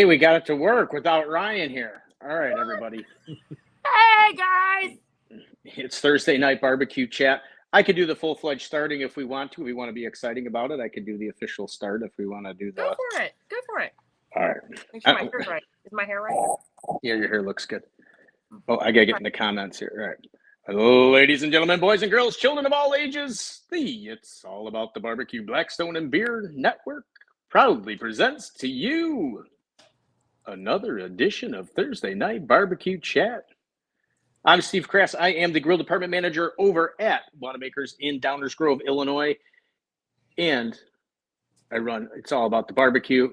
we got it to work without Ryan here. All right, everybody. Hey, guys. It's Thursday night barbecue chat. I could do the full-fledged starting if we want to. We want to be exciting about it. I could do the official start if we want to do the... Go for it. Go for it. All right. Make sure my hair's right. Is my hair right? Yeah, your hair looks good. Oh, I got to get in the comments here. All right. Hello, ladies and gentlemen, boys and girls, children of all ages. It's All About the Barbecue Blackstone and Beer Network proudly presents to you another edition of Thursday Night Barbecue Chat. I'm Steve Krass. I am the grill department manager over at Wanamakers in Downers Grove, Illinois. And I run It's All About the Barbecue.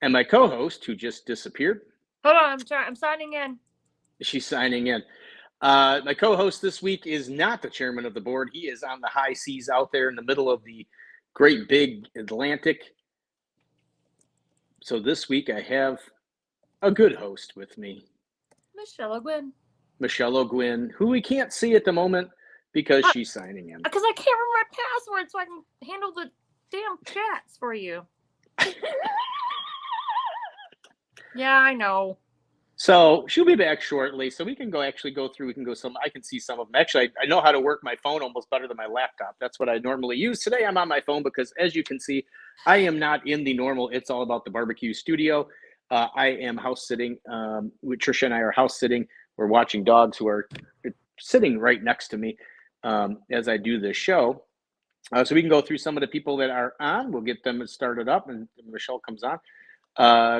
And my co-host, who just disappeared. Hold on, I'm signing in. She's signing in. My co-host this week is not the chairman of the board. He is on the high seas out there in the middle of the great big Atlantic. So this week I have a good host with me. Michelle O'Gwyn, who we can't see at the moment because she's signing in. Because I can't remember my password so I can handle the damn chats for you. Yeah, I know. So she'll be back shortly, so we can go through. I can see some of them. Actually, I know how to work my phone almost better than my laptop. That's what I normally use. Today I'm on my phone because, as you can see, I am not in the normal It's All About the Barbecue studio. I am house sitting. Tricia and I are house sitting. We're watching dogs who are sitting right next to me as I do this show. So we can go through some of the people that are on. We'll get them started up, and Michelle comes on.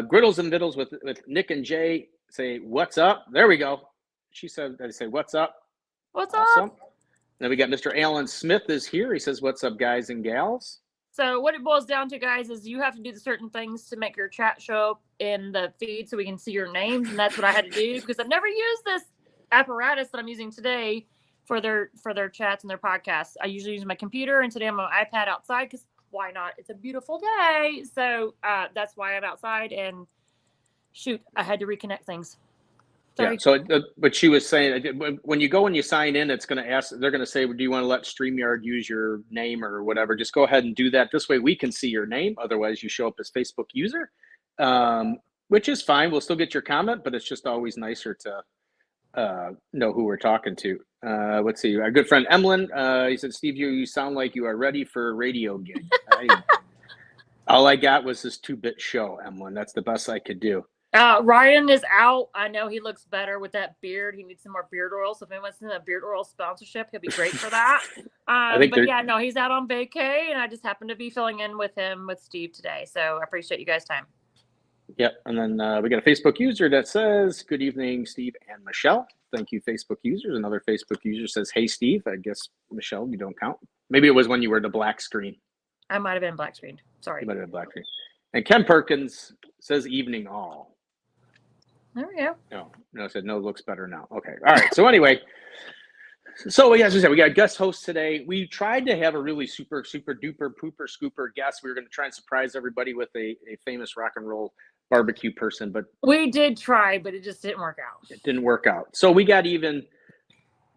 Griddles and Viddles with Nick and Jay say, "What's up?" There we go. She said, "I say, what's up?" What's awesome. up? Then we got Mr. Alan Smith is here. He says, "What's up, guys and gals?" So what it boils down to, guys, is you have to do certain things to make your chat show up in the feed so we can see your names, and that's what I had to do because I've never used this apparatus that I'm using today for their chats and their podcasts. I usually use my computer, and today I'm on my iPad outside because why not? It's a beautiful day, so that's why I'm outside. And shoot, I had to reconnect things. Sorry. Yeah. So, but she was saying when you go and you sign in, it's going to ask. They're going to say, "Do you want to let StreamYard use your name or whatever?" Just go ahead and do that. This way, we can see your name. Otherwise, you show up as Facebook user, which is fine. We'll still get your comment, but it's just always nicer to know who we're talking to. Let's see. Our good friend Emlyn. He said, "Steve, you sound like you are ready for a radio gig." All I got was this 2-bit show, Emlyn. That's the best I could do. Ryan is out. I know he looks better with that beard. He needs some more beard oil. So if anyone's in a beard oil sponsorship, he'll be great for that. He's out on vacay, and I just happened to be filling in with him with Steve today. So I appreciate you guys' time. Yep. And then we got a Facebook user that says, "Good evening, Steve and Michelle." Thank you, Facebook users. Another Facebook user says, "Hey, Steve." I guess, Michelle, you don't count. Maybe it was when you were the black screen. I might have been black screened. Sorry. You might have been black screen. And Ken Perkins says, "Evening all." There we go. No, I said no, looks better now. Okay. All right. So anyway, as we said, we got a guest host today. We tried to have a really super duper pooper scooper guest. We were going to try and surprise everybody with a famous rock and roll barbecue person, but we did try, but it just didn't work out. It didn't work out. So we got even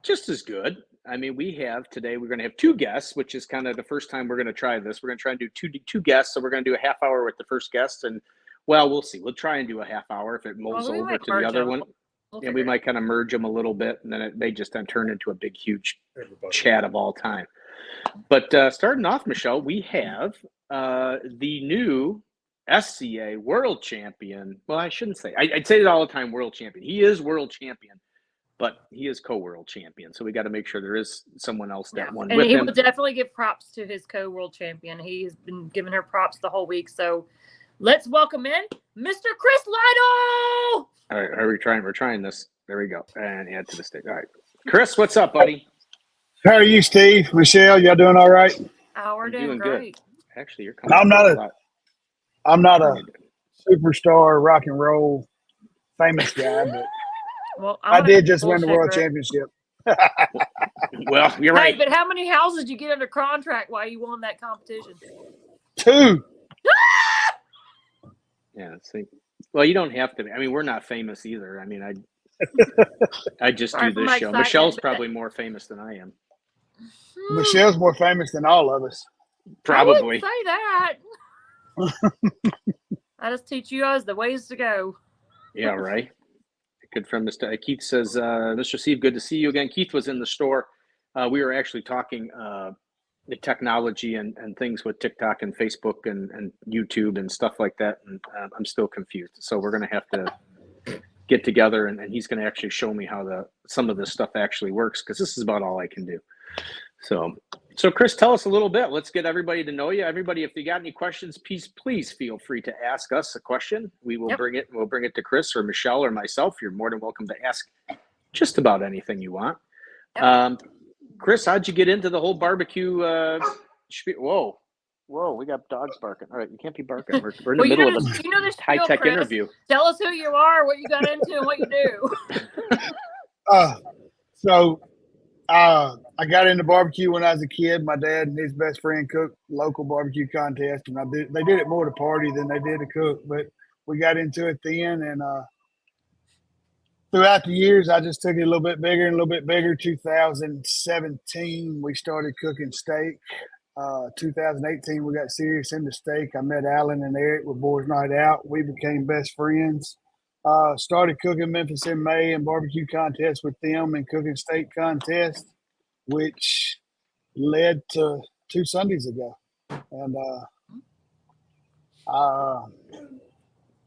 just as good. I mean, we're going to have 2 guests, which is kind of the first time we're going to try this. We're going to try and do two guests. So we're going to do a half hour with the first guest, and well, we'll see. We'll try and do a half hour if it molds over to the other one. And we might kind of merge them a little bit, and then it may just then turn into a big, huge chat of all time. But starting off, Michelle, we have the new SCA world champion. Well, I shouldn't say. I'd say it all the time, world champion. He is world champion, but he is co-world champion. So we got to make sure there is someone else that won with him. And he will definitely give props to his co-world champion. He's been giving her props the whole week. So let's welcome in Mr. Chris Lytle. All right, are we trying? We're trying this. There we go. And add to the stage. All right. Chris, what's up, buddy? How are you, Steve? Michelle, y'all doing all right? We're doing great. Good. Actually, you're coming. I'm not a superstar rock and roll famous guy, but I did just win the world championship. Well, you're right. Hey, but how many houses did you get under contract while you won that competition? 2. Yeah, see. Well, you don't have to. I mean, we're not famous either. I mean, I just do this show. Michelle's probably more famous than I am. Michelle's more famous than all of us. Probably. I wouldn't say that. I just teach you guys the ways to go. Yeah, right. Good friend, Mr. Keith says, Mr. Steve, good to see you again. Keith was in the store. We were actually talking the technology and things with TikTok and Facebook and YouTube and stuff like that. And I'm still confused. So we're going to have to get together and he's going to actually show me how some of this stuff actually works, because this is about all I can do. So Chris, tell us a little bit. Let's get everybody to know you. Everybody, if you got any questions, please feel free to ask us a question. We will bring it. We'll bring it to Chris or Michelle or myself. You're more than welcome to ask just about anything you want. Yep. Chris, how'd you get into the whole barbecue? Whoa, we got dogs barking. All right, you can't be barking. We're in the middle of a high-tech interview. Tell us who you are, what you got into, and what you do. I got into barbecue when I was a kid. My dad and his best friend cooked local barbecue contest, and they did it more to party than they did to cook. But we got into it then, and throughout the years, I just took it a little bit bigger and a little bit bigger. 2017, we started cooking steak. 2018, we got serious into steak. I met Alan and Eric with Boys Night Out. We became best friends. Started cooking Memphis in May and barbecue contests with them and cooking steak contests, which led to 2 Sundays ago. And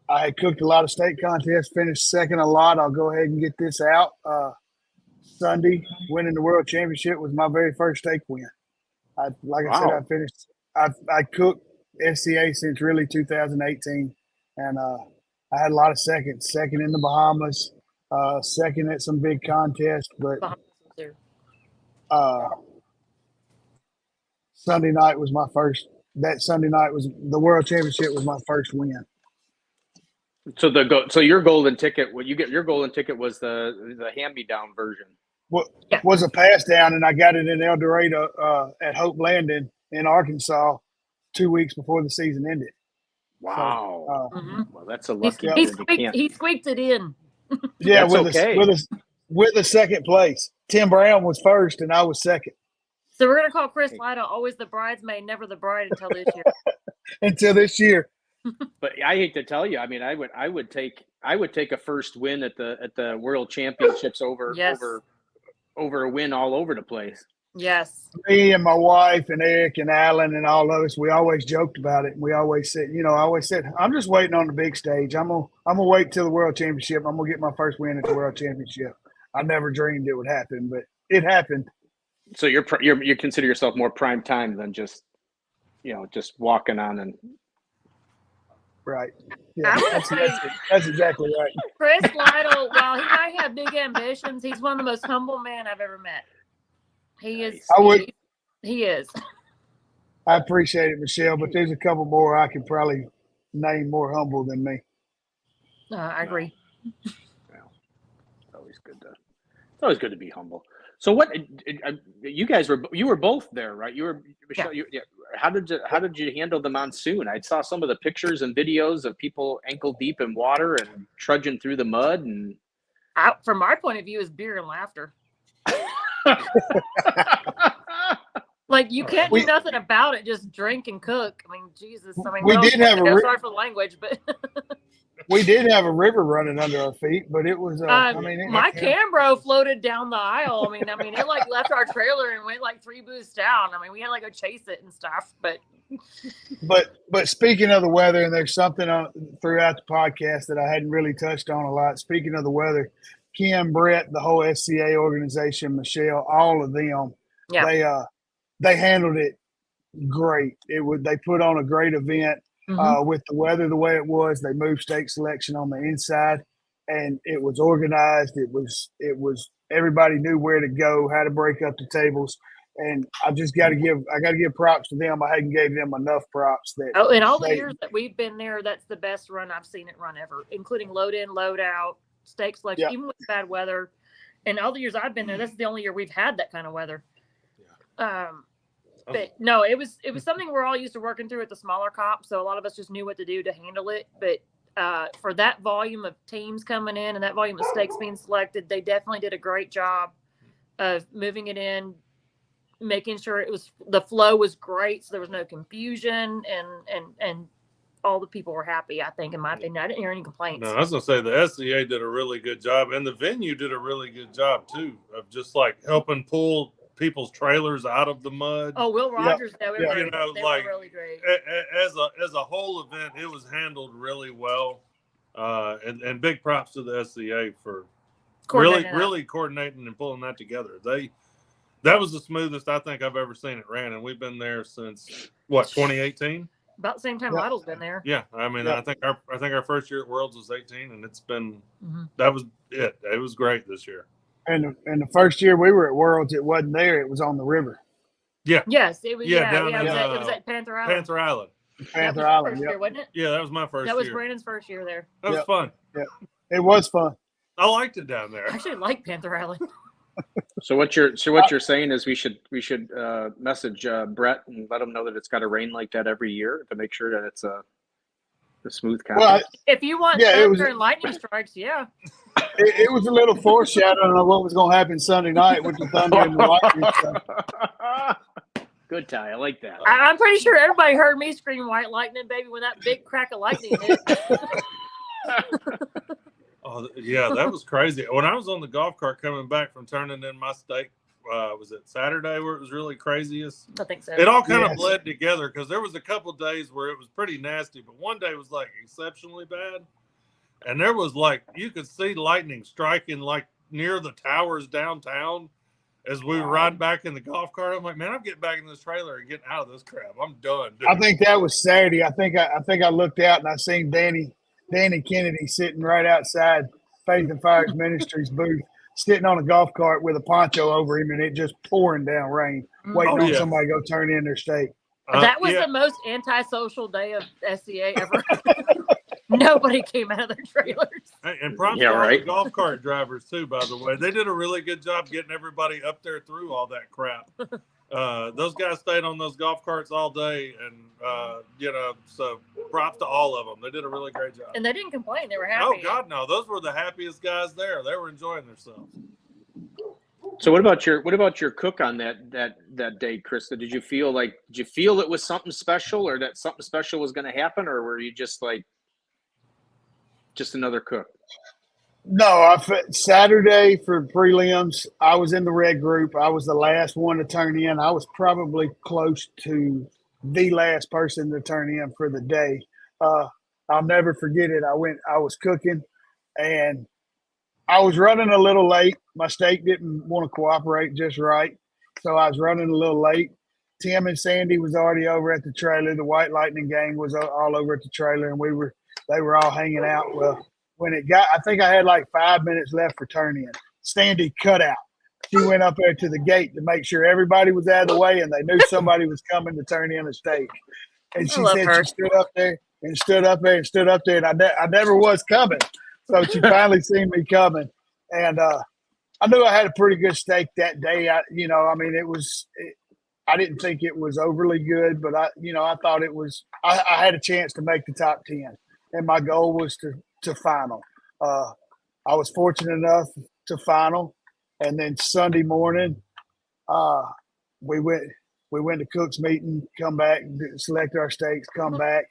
I had cooked a lot of steak contests, finished second a lot. I'll go ahead and get this out. Sunday, winning the world championship was my very first steak win. I finished. I cooked SCA since really 2018, and I had a lot of seconds. Second in the Bahamas, second at some big contests, but Sunday night was my first. That Sunday night was the world championship was my first win. So your golden ticket, your golden ticket was the hand-me-down version. Was a pass down, and I got it in El Dorado at Hope Landing in Arkansas 2 weeks before the season ended. Wow. So, well, that's a lucky. He squeaked it in. Yeah, with a second place. Tim Brown was first, and I was second. So we're gonna call Chris Lytle always the bridesmaid, never the bride until this year. Until this year. But I hate to tell you, I mean, I would take a first win at the World Championships over a win all over the place. Yes. Me and my wife and Eric and Alan and all of us, we always joked about it. We always said, I'm just waiting on the big stage. I'm gonna wait till the World Championship. I'm gonna get my first win at the World Championship. I never dreamed it would happen, but it happened. So you consider yourself more prime time than just walking on and. Right. Yeah, that's exactly right. Chris Lytle, while he might have big ambitions, he's one of the most humble men I've ever met. He is. He is. I appreciate it, Michelle, but there's a couple more I could probably name more humble than me. I agree. Well, it's always good to be humble. So what you guys were both there, right? You were Michelle. Yeah. How did you handle the monsoon? I saw some of the pictures and videos of people ankle deep in water and trudging through the mud. And from my point of view, is beer and laughter. Like you can't do nothing about it. Just drink and cook. I mean, Jesus. I mean, sorry for the language, but. We did have a river running under our feet, but it was. My Cambro floated down the aisle. I mean, it like left our trailer and went like 3 booths down. I mean, we had to like go chase it and stuff. But speaking of the weather, and there's something throughout the podcast that I hadn't really touched on a lot. Speaking of the weather, Kim, Brett, the whole SCA organization, Michelle, all of them, they handled it great. They put on a great event. With the weather the way it was, they moved steak selection on the inside, and it was organized. It was everybody knew where to go, how to break up the tables, and I got to give props to them. I hadn't gave them enough props. In all the years that we've been there, that's the best run I've seen it run ever, including load in, load out, steak selection, even with bad weather. And all the years I've been there, that's the only year we've had that kind of weather. But no, it was something we're all used to working through at the smaller comp. So a lot of us just knew what to do to handle it. But for that volume of teams coming in and that volume of steaks being selected, they definitely did a great job of moving it in, making sure the flow was great. So there was no confusion and all the people were happy. I think, in my opinion, I didn't hear any complaints. No, I was gonna say the SCA did a really good job, and the venue did a really good job too of just like helping pull people's trailers out of the mud. Oh, Will Rogers, they were, You know, they like, were really great. As a whole event, it was handled really well, and big props to the SCA for really coordinating and pulling that together. That was the smoothest I think I've ever seen it ran, and we've been there since what, 2018. About the same time Lytle's been there. Yeah, I mean, I think our first year at Worlds was 18, and it's been that was it. It was great this year. And the first year we were at Worlds, it wasn't there. It was on the river. Yeah. Yes, it was. Yeah, Yeah, down it was at Panther Island. Panther Island. Panther Island, year, wasn't it? Yeah, that was my first year. That was Brandon's first year there. That was fun. Yeah, it was fun. I liked it down there. I actually like Panther Island. So what you're saying is we should message Brett and let him know that it's got to rain like that every year to make sure that it's a smooth copy. Well, if you want thunder and lightning strikes, yeah. It was a little foreshadowing of what was going to happen Sunday night with the thunder and the lightning stuff. Good, Ty. I like that. I'm pretty sure everybody heard me scream "White Lightning, baby" when that big crack of lightning hit. Oh, yeah, that was crazy. When I was on the golf cart coming back from turning in my stake, was it Saturday where it was really craziest? I think so. It all kind of bled together because there was a couple of days where it was pretty nasty, but one day was like exceptionally bad. And there was like, you could see lightning striking like near the towers downtown as we were riding back in the golf cart. I'm like, man, I'm getting back in this trailer and getting out of this crap. I'm done, dude. I think that was Saturday. I think I looked out and I seen Danny Kennedy sitting right outside Faith and Fires Ministries booth, sitting on a golf cart with a poncho over him, and it just pouring down rain, waiting on somebody to go turn in their stake. That was the most antisocial day of SCA ever. Nobody came out of their trailers. Hey, and props to all the golf cart drivers too, by the way. They did a really good job getting everybody up there through all that crap. Those guys stayed on those golf carts all day, and so props to all of them. They did a really great job. And they didn't complain; they were happy. Oh God, no! Those were the happiest guys there. They were enjoying themselves. So what about your cook on that day, Krista? Did you feel it was something special, or that something special was going to happen, or were you just like another cook? No, Saturday for prelims, I was in the red group. I was the last one to turn in. I was probably close to the last person to turn in for the day. I'll never forget it. I was cooking, and I was running a little late. My steak didn't want to cooperate just right, so I was running a little late. Tim and Sandy was already over at the trailer. The White Lightning gang was all over at the trailer, and they were all hanging out. Well, when I think I had like 5 minutes left for turn in. Sandy cut out. She went up there to the gate to make sure everybody was out of the way and they knew somebody was coming to turn in a steak. And she said she stood up there and stood up there and stood up there, and I never was coming. So she finally seen me coming, and I knew I had a pretty good steak that day. I didn't think it was overly good, but I thought it was. I had a chance to make the top 10, and my goal was to final. I was fortunate enough to final, and then Sunday morning, we went to Cook's meeting, come back, select our steaks, come back,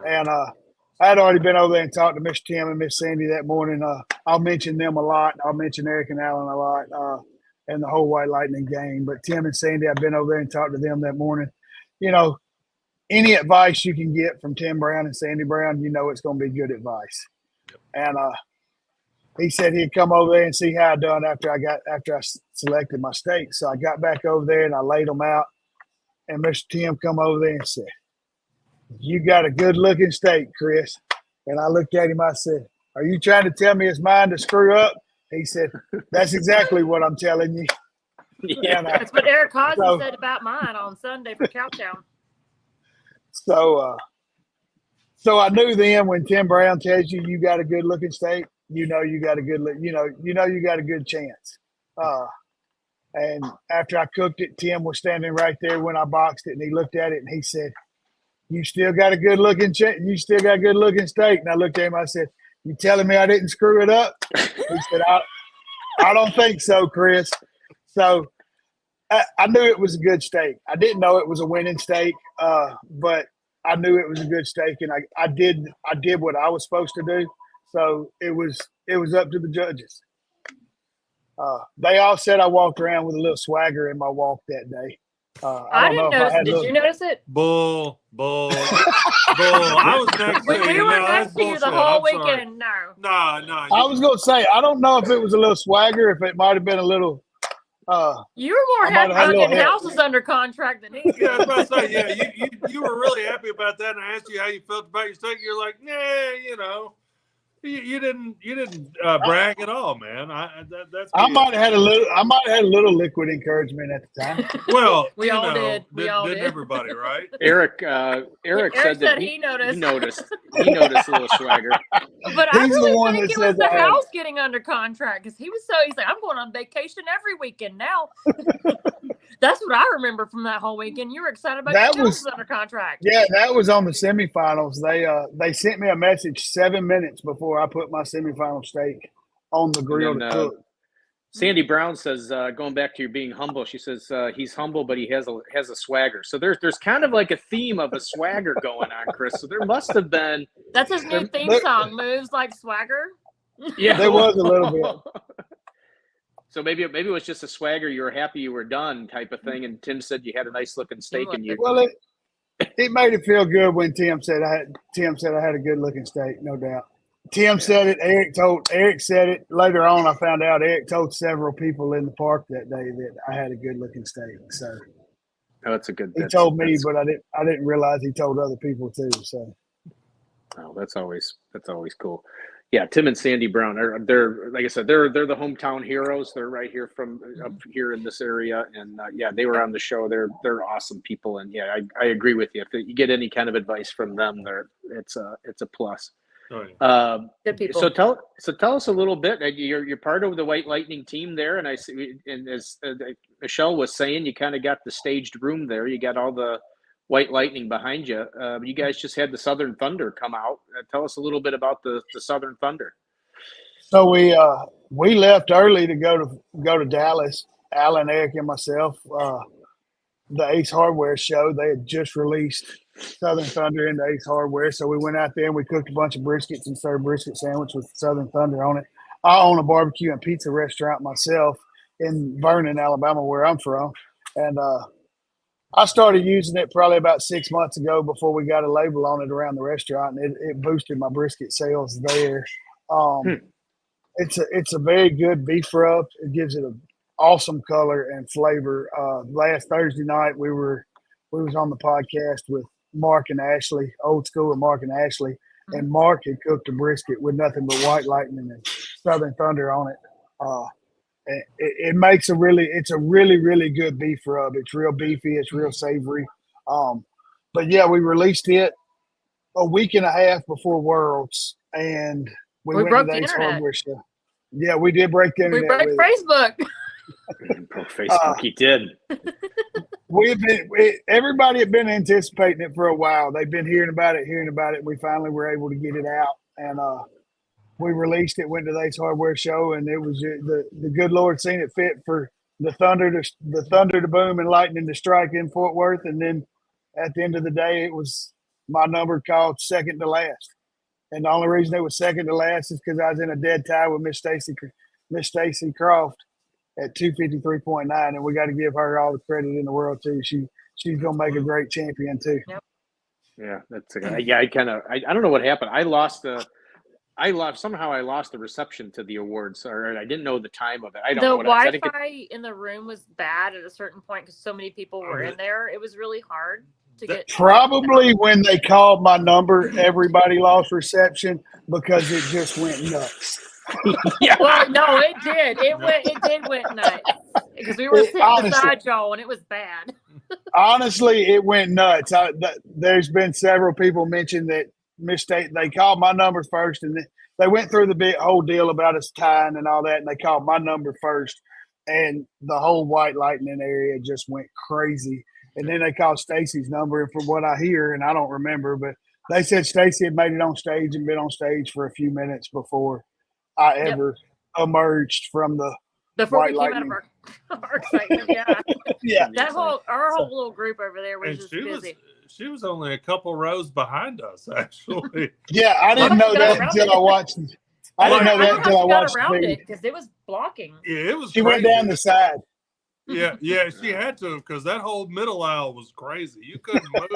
and I had already been over there and talked to Miss Tim and Miss Sandy that morning. I'll mention them a lot. I'll mention Eric and Alan a lot, and the whole White Lightning gang. But Tim and Sandy, I've been over there and talked to them that morning. Any advice you can get from Tim Brown and Sandy Brown, it's going to be good advice. And he said he'd come over there and see how I done after I selected my steak. So I got back over there and I laid them out. And Mr. Tim come over there and said, "You got a good looking steak, Chris." And I looked at him. I said, "Are you trying to tell me it's mine to screw up?" He said, "That's exactly what I'm telling you." Yeah, that's what Eric Hodgson said about mine on Sunday for Cowtown. So I knew then when Tim Brown tells you got a good looking steak, you got a good you got a good chance. And after I cooked it, Tim was standing right there when I boxed it, and he looked at it and he said, "You still got a good looking steak." And I looked at him. I said, "You telling me I didn't screw it up?" He said, I don't think so, Chris." So I knew it was a good steak. I didn't know it was a winning steak, but I knew it was a good steak, and I did what I was supposed to do. So it was up to the judges. They all said I walked around with a little swagger in my walk that day. I didn't notice. Did you notice it? Bull. I was next to you. We were next to you the whole weekend. No. I was going to say, I don't know if it was a little swagger, if it might have been a little. You were more happy about getting houses under contract than he was. Yeah, I was about to say, yeah, you were really happy about that, and I asked you how you felt about your steak. You're like, nah, you know. You didn't brag at all, man. That's I might have had a little liquid encouragement at the time. Well, we all did. We all did. did. Everybody, right? Eric said that he noticed. He noticed a little swagger. But I really think it was the house getting under contract because he's like, I'm going on vacation every weekend now. That's what I remember from that whole weekend. You were excited about your house under contract. Yeah, that was on the semifinals. They sent me a message 7 minutes before I put my semifinal steak on the grill to cook. Sandy Brown says, going back to you being humble, she says he's humble, but he has a swagger. So there's kind of like a theme of a swagger going on, Chris. So there must have been. That's his new theme song, Moves Like Swagger. Yeah, there was a little bit. So maybe it was just a swagger. You were happy you were done type of thing. And Tim said you had a nice looking steak in you. Well, it made it feel good when Tim said I had a good looking steak, no doubt. Tim said it. Eric said it. Later on, I found out Eric told several people in the park that day that I had a good looking steak. So that's a good. He told me, but I didn't realize he told other people too. So that's always cool. Yeah, Tim and Sandy Brown they're like I said, they're the hometown heroes. They're right here from up here in this area, and they were on the show. They're awesome people, and I agree with you. If you get any kind of advice from them, it's a plus. Oh, yeah. Good people. So tell us a little bit. You're part of the White Lightning team there, and I see, and as Michelle was saying, you kind of got the staged room there. You got all the White Lightning behind you. You guys just had the Southern Thunder come out. Tell us a little bit about the Southern Thunder. So we left early to go to Dallas. Alan, Eric, and myself. The Ace Hardware show. They had just released Southern Thunder into Ace Hardware, so we went out there and we cooked a bunch of briskets and served brisket sandwich with Southern Thunder on it. I own a barbecue and pizza restaurant myself in Vernon, Alabama, where I'm from, and I started using it probably about 6 months ago before we got a label on it around the restaurant, and it boosted my brisket sales there. It's a very good beef rub. It gives it an awesome color and flavor. Last Thursday night we was on the podcast with Mark and Ashley, old school with Mark and Ashley, and Mark had cooked a brisket with nothing but White Lightning and Southern Thunder on it. It makes it's a really, really good beef rub. It's real beefy. It's real savory. But yeah, we released it a week and a half before Worlds, and we went broke to the Ace internet. Hardware show. Yeah, we did break the internet. We broke Facebook. Poor Facebook, he did. Everybody had been anticipating it for a while. They've been hearing about it. We finally were able to get it out, and we released it. Went to the Ace Hardware show, and it was the good Lord seen it fit for the thunder to boom and lightning to strike in Fort Worth. And then at the end of the day, it was my number called second to last. And the only reason it was second to last is because I was in a dead tie with Miss Stacy Croft at 253.9, and we got to give her all the credit in the world too. She's gonna make a great champion too. Yep. Yeah, I don't know what happened. I lost the reception to the awards, or I didn't know the time of it. I don't know. The Wi-Fi in the room was bad at a certain point because so many people were in there. It was really hard to get. Probably when they called my number, everybody lost reception because it just went nuts. Yeah. Well, no, it did. It went nuts because we were sitting beside y'all and it was bad. Honestly, it went nuts. There's been several people mention that they called my number first, and they went through the whole deal about us tying and all that, and they called my number first, and the whole White Lightning area just went crazy. And then they called Stacy's number, and from what I hear, and I don't remember, but they said Stacy had made it on stage and been on stage for a few minutes before I ever emerged from the before White we came Lightning. out of our excitement. Yeah, Yeah. our whole little group over there was just busy. She was only a couple rows behind us, actually. Yeah, I didn't know that until I watched. I didn't know that until I watched the around video. it because it was blocking. Yeah, it was. She went down the side. Yeah, she had to because that whole middle aisle was crazy. You couldn't move.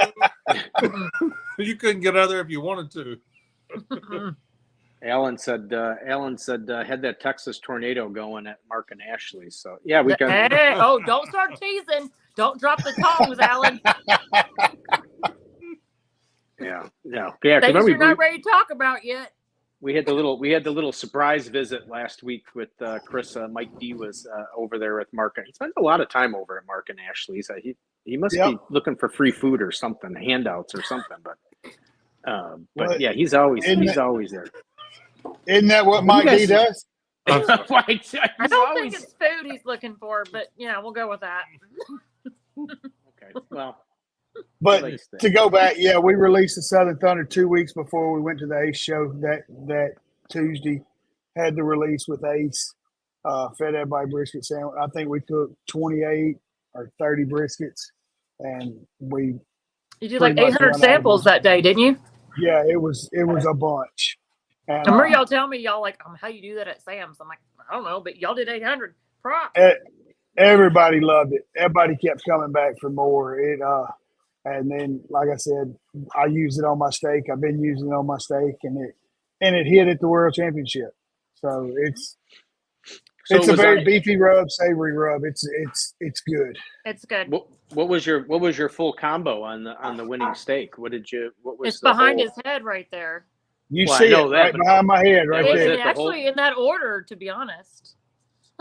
You couldn't get out there if you wanted to. Alan said had that Texas tornado going at Mark and Ashley. So yeah, we got. Hey, don't start teasing. Don't drop the tongs, Alan. Yeah. Things you're not ready to talk about yet. We had the little surprise visit last week with Chris. Mike D was over there with Mark. He spent a lot of time over at Mark and Ashley's. He must be looking for free food or something, handouts or something. But yeah, he's always there. Isn't that what Mike D does? I don't think it's food he's looking for, but yeah, we'll go with that. Okay, well. But to go back, yeah, we released the Southern Thunder 2 weeks before we went to the Ace show. That Tuesday had the release with Ace. Fed everybody brisket sandwich. I think we cooked 28 or 30 briskets, and you did like 800 samples that day, didn't you? Yeah, it was a bunch. And, I remember y'all telling me y'all like, how you do that at Sam's? I'm like, I don't know, but y'all did 800. Props. Everybody loved it. Everybody kept coming back for more. And then, like I said, I used it on my steak. I've been using it on my steak, and it hit at the World Championship. So it's a very beefy rub, savory rub. It's good. It's good. What was your full combo on the winning steak? What was it's behind his head right there. You see it right behind my head, right there. Actually, in that order, to be honest.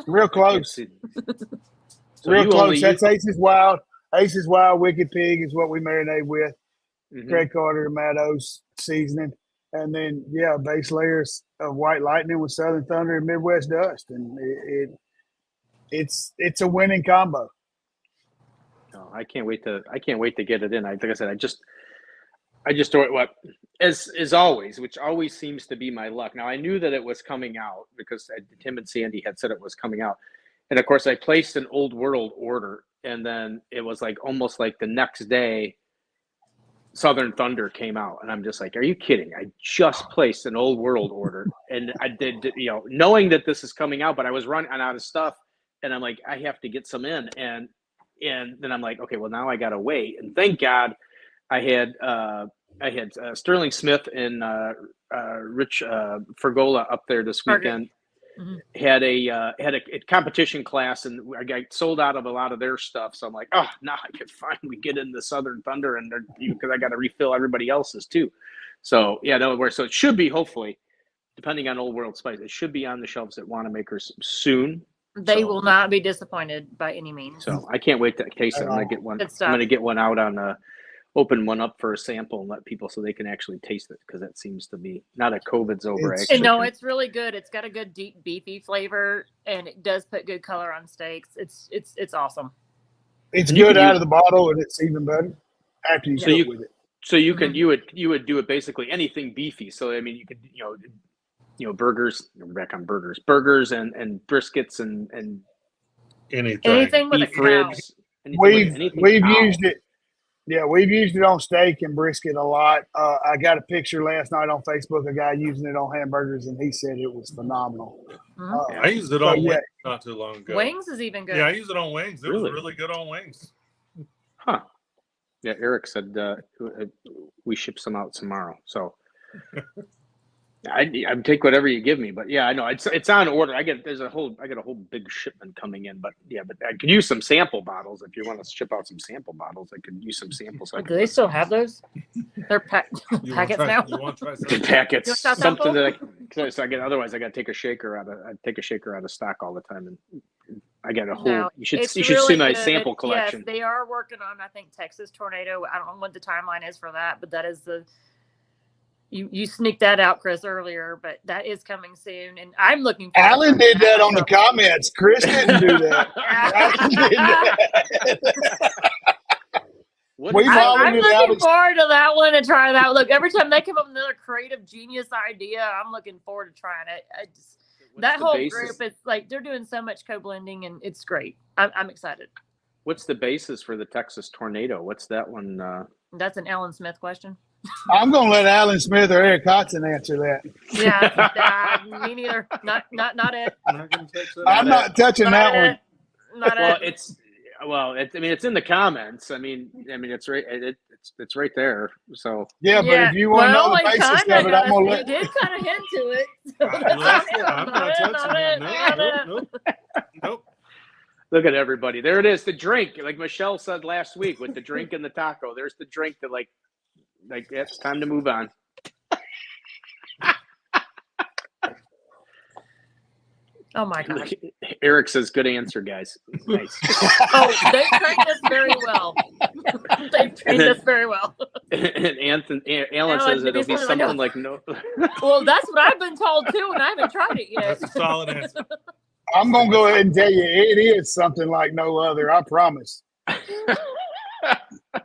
Real close. Real close. That's Ace's Wild. Ace's Wild Wicked Pig is what we marinate with. Craig Carter, Maddo's seasoning. And then, base layers of White Lightning with Southern Thunder and Midwest Dust. And it's a winning combo. No, I can't wait to get it in. Like I said, I just thought as always, which always seems to be my luck. Now I knew that it was coming out because Tim and Sandy had said it was coming out. And of course I placed an Old World order, and then it was like almost like the next day Southern Thunder came out, and I'm just like, are you kidding? I just placed an Old World order, and I did, knowing that this is coming out, but I was running out of stuff, and I'm like, I have to get some in, and then I'm like, okay, well now I gotta wait, and thank God I had Sterling Smith and Rich Fergola up there this weekend. Had a competition class, and I got sold out of a lot of their stuff. So I'm like, oh, now I can finally get in the Southern Thunder, and because I got to refill everybody else's too. So so it should be, hopefully, depending on Old World Spice, it should be on the shelves at Wanamaker's soon. They will not be disappointed by any means. So I can't wait to taste it. I'm gonna get one. I'm gonna get one out on open one up for a sample and let people so they can actually taste it, because that seems to be not a COVID's over. No, it's really good. It's got a good deep beefy flavor, and it does put good color on steaks. It's awesome. It's good out of the bottle, and it's even better after you cook with it. So you can you would do it basically anything beefy. So I mean you could burgers. We're back on burgers and briskets and anything with beef a ribs. We've used it. Yeah, we've used it on steak and brisket a lot. I got a picture last night on Facebook, a guy using it on hamburgers, and he said it was phenomenal. I used it on wings not too long ago. Wings is even good. Yeah, I used it on wings. It was really good on wings. Huh. Yeah, Eric said we ship some out tomorrow. So I'd take whatever you give me, but yeah, I know it's on order. I got a whole big shipment coming in, but I could use some sample bottles if you want to ship out some sample bottles. I could use some samples. Do they still have those? They're packets now. You want to try the packets? Something that otherwise I got to take a shaker out of stock all the time, and I got a whole. No, you should see my sample collection. Yes, they are working on Texas Tornado. I don't know what the timeline is for that, but that is the. You sneaked that out, Chris, earlier, but that is coming soon, and I'm looking forward Alan did that on the comments. Chris didn't do that. Alan did that. I'm looking forward to that one and try that. Look, every time they come up with another creative genius idea, I'm looking forward to trying it. That whole group, it's like they're doing so much co-blending, and it's great. I'm excited. What's the basis for the Texas tornado? What's that one? That's an Alan Smith question. I'm going to let Alan Smith or Eric Hodson answer that. Yeah, me neither. Not it. Not gonna touch that. I'm not touching that one. Not Well, it. it's in the comments. I mean, it's right. It's right there. So Yeah, but if you want to know the basis of it, I'm going to let. You did kind of hint to it. So I'm not touching that. Nope. look at everybody. There it is. The drink, like Michelle said last week, with the drink and the taco. There's the drink that like it's time to move on. Oh my gosh. Eric says, good answer, guys. Nice. Oh, they trained us very well. They trained us very well. And Alan says it'll be something like no. Well, that's what I've been told too, and I haven't tried it yet. That's a solid answer. I'm going to go ahead and tell you it is something like no other. I promise.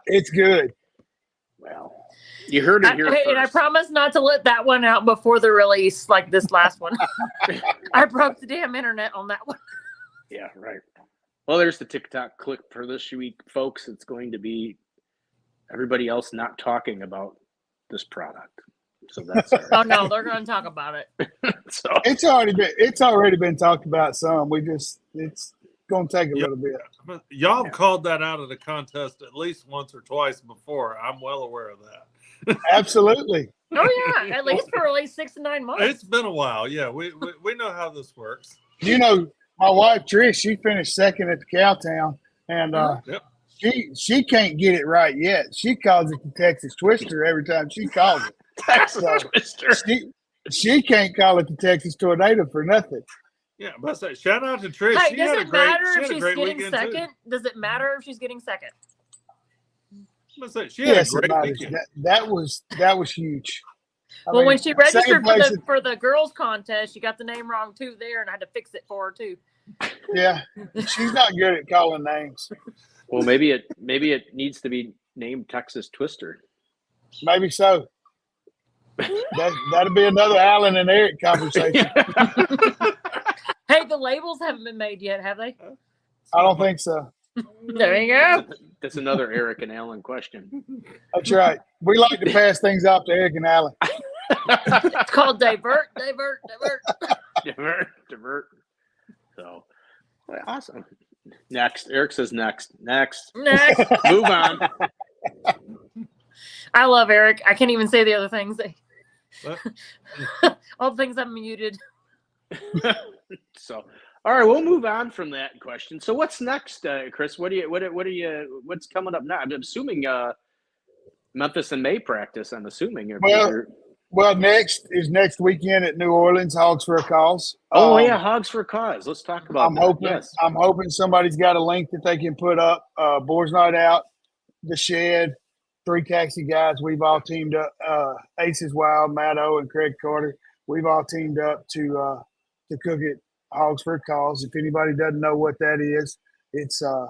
It's good. Well, you heard it here first. And I promise not to let that one out before the release, like this last one. I broke the damn internet on that one. Yeah, right. Well, there's the TikTok clip for this week, folks. It's going to be everybody else not talking about this product. So that's all right. Oh no, they're going to talk about it. So It's already been talked about some. It's going to take a little bit. Y'all have called that out of the contest at least once or twice before. I'm well aware of that. Absolutely. Oh yeah, at least for 6 to 9 months. It's been a while. Yeah, we know how this works. You know, my wife Trish, she finished second at the Cowtown, and Yep. she can't get it right yet. She calls it the Texas Twister every time she calls it. Texas So, Twister. She can't call it the Texas Tornado for nothing. Yeah, but I say, shout out to Trish. Hey, She does had a it great, matter she if had a she's great getting weekend second? too. Does it matter if she's getting second? I say, she had Yes, a it great matters. weekend. That was huge. I Well, mean, when she registered second place is- for the girls contest, she got the name wrong too there, and I had to fix it for her too. yeah, she's not good at calling names. Well, maybe it needs to be named Texas Twister. Maybe so. That'll be another Alan and Eric conversation. Hey, the labels haven't been made yet, have they? I don't think so. There you go. That's another Eric and Alan question. That's right. We like to pass things off to Eric and Alan. It's called divert. Divert. So, well, awesome. Next. Eric says next. Next. Move on. I love Eric. I can't even say the other things. What? All the things I'm muted. So, all right, we'll move on from that question. So, what's next, Chris? What's coming up now? I'm assuming Memphis and May practice. I'm assuming. Well, next weekend at New Orleans, Hogs for a Cause. Oh yeah, Hogs for a Cause. Let's talk about that. I'm hoping somebody's got a link that they can put up. Boys Night Out, the Shed, 3 taxi guys. We've all teamed up. Aces Wild, Matt O, and Craig Carter. We've all teamed up to cook it. Hogs for a Cause. If anybody doesn't know what that is, it's a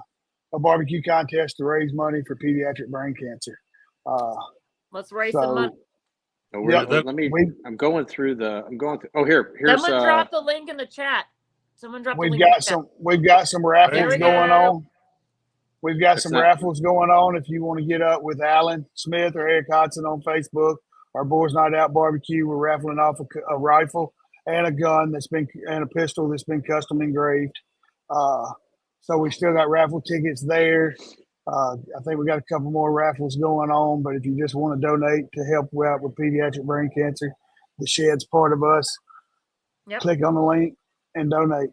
barbecue contest to raise money for pediatric brain cancer. Let's raise some money. I'm going through. Oh, here's. Someone drop the link in the chat. We've got some raffles going on. We've got some raffles going on. If you want to get up with Alan Smith or Eric Hodson on Facebook, our Boys Night Out Barbecue, we're raffling off a rifle and a gun and a pistol that's been custom engraved. So we still got raffle tickets there. I think we got a couple more raffles going on, but if you just want to donate to help out with pediatric brain cancer, the Shed's part of us. Yep. Click on the link and donate.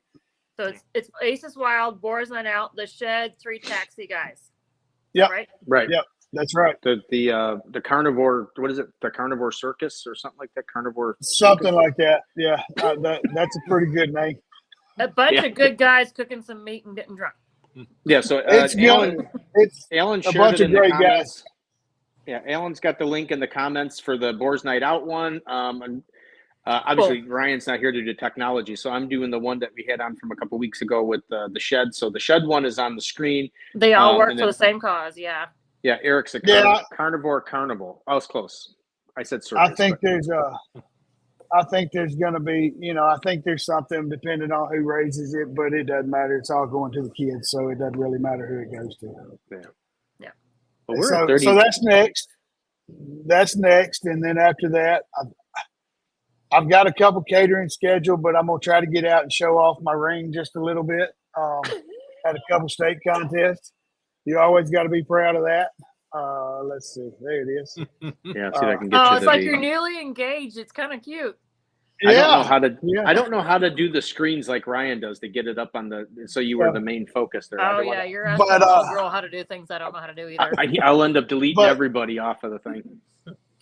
So it's Aces Wild, Boars Night Out, the Shed, 3 taxi guys. Yep. Right. Yep. That's right. The carnivore. What is it? The carnivore circus or something like that. Carnivore. Something circus? like that. Yeah. That's a pretty good name. A bunch of good guys cooking some meat and getting drunk. Yeah. So It's Alan a shared bunch it of in the great comments. guys. Yeah, Alan's got the link in the comments for the Boars Night Out one. And obviously Ryan's not here to do technology, so I'm doing the one that we had on from a couple weeks ago with the Shed. So the Shed one is on the screen. They all work for the same cause. Yeah. Yeah, Eric's a carnivore carnival. I was close. I said circus. I think there's I think there's going to be, I think there's something depending on who raises it, but it doesn't matter. It's all going to the kids, so it doesn't really matter who it goes to. Yeah. Well, we're at 30. So that's next. That's next, and then after that, I've got a couple catering scheduled, but I'm gonna try to get out and show off my ring just a little bit. Had a couple state contests. You always got to be proud of that. Let's see. There it is. Yeah, see if I can get you. Oh, it's like you're newly engaged. It's kind of cute. I don't know how to. Yeah. I don't know how to do the screens like Ryan does to get it up on the. So you were the main focus there. Oh yeah, you're asking a girl how to do things I don't know how to do either. I'll end up deleting everybody off of the thing.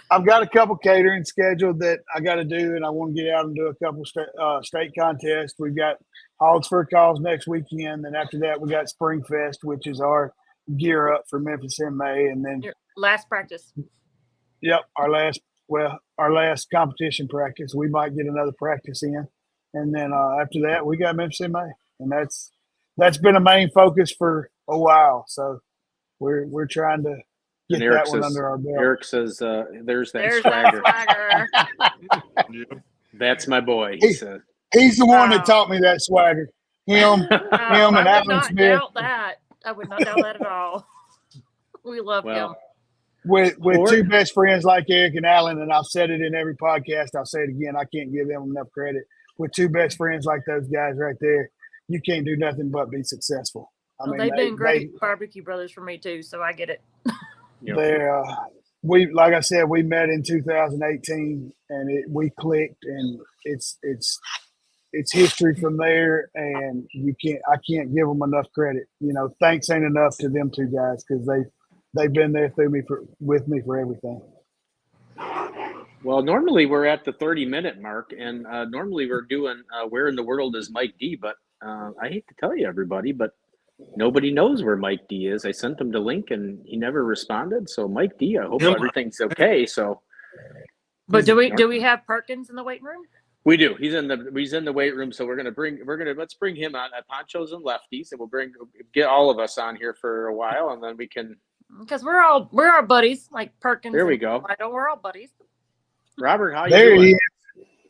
I've got a couple catering scheduled that I got to do, and I want to get out and do a couple state contests. We've got Hogs for Calls next weekend. Then after that, we got Spring Fest, which is our gear up for Memphis in May, and then your last practice. Yep, our last competition practice. We might get another practice in, and then after that, we got Memphis in May, and that's been a main focus for a while. So we're trying to get that one under our belt. Eric says, "There's that swagger." That's my boy. He said he's the one that taught me that swagger. Him and Alan Smith. I would not doubt that at all. We love him. With two best friends like Eric and Alan, and I've said it in every podcast, I'll say it again, I can't give them enough credit. With two best friends like those guys right there, you can't do nothing but be successful. They've been great barbecue brothers for me too, so I get it. They're like I said, we met in 2018 and we clicked, and it's history from there, and I can't give them enough credit. Thanks ain't enough to them two guys because they've been there with me for everything. Well, normally we're at the 30-minute mark, and normally we're doing Where in the World is Mike D? But I hate to tell you, everybody, but nobody knows where Mike D is. I sent him the link, and he never responded. So, Mike D, I hope everything's okay. So, but do we have Perkins in the weight room? We do. He's in the weight room. So let's bring him on at Ponchos and Lefties, and we'll get all of us on here for a while, and then we can. Because we're our buddies, like Perkins. There we go. We're all buddies. Robert, how you doing? He is.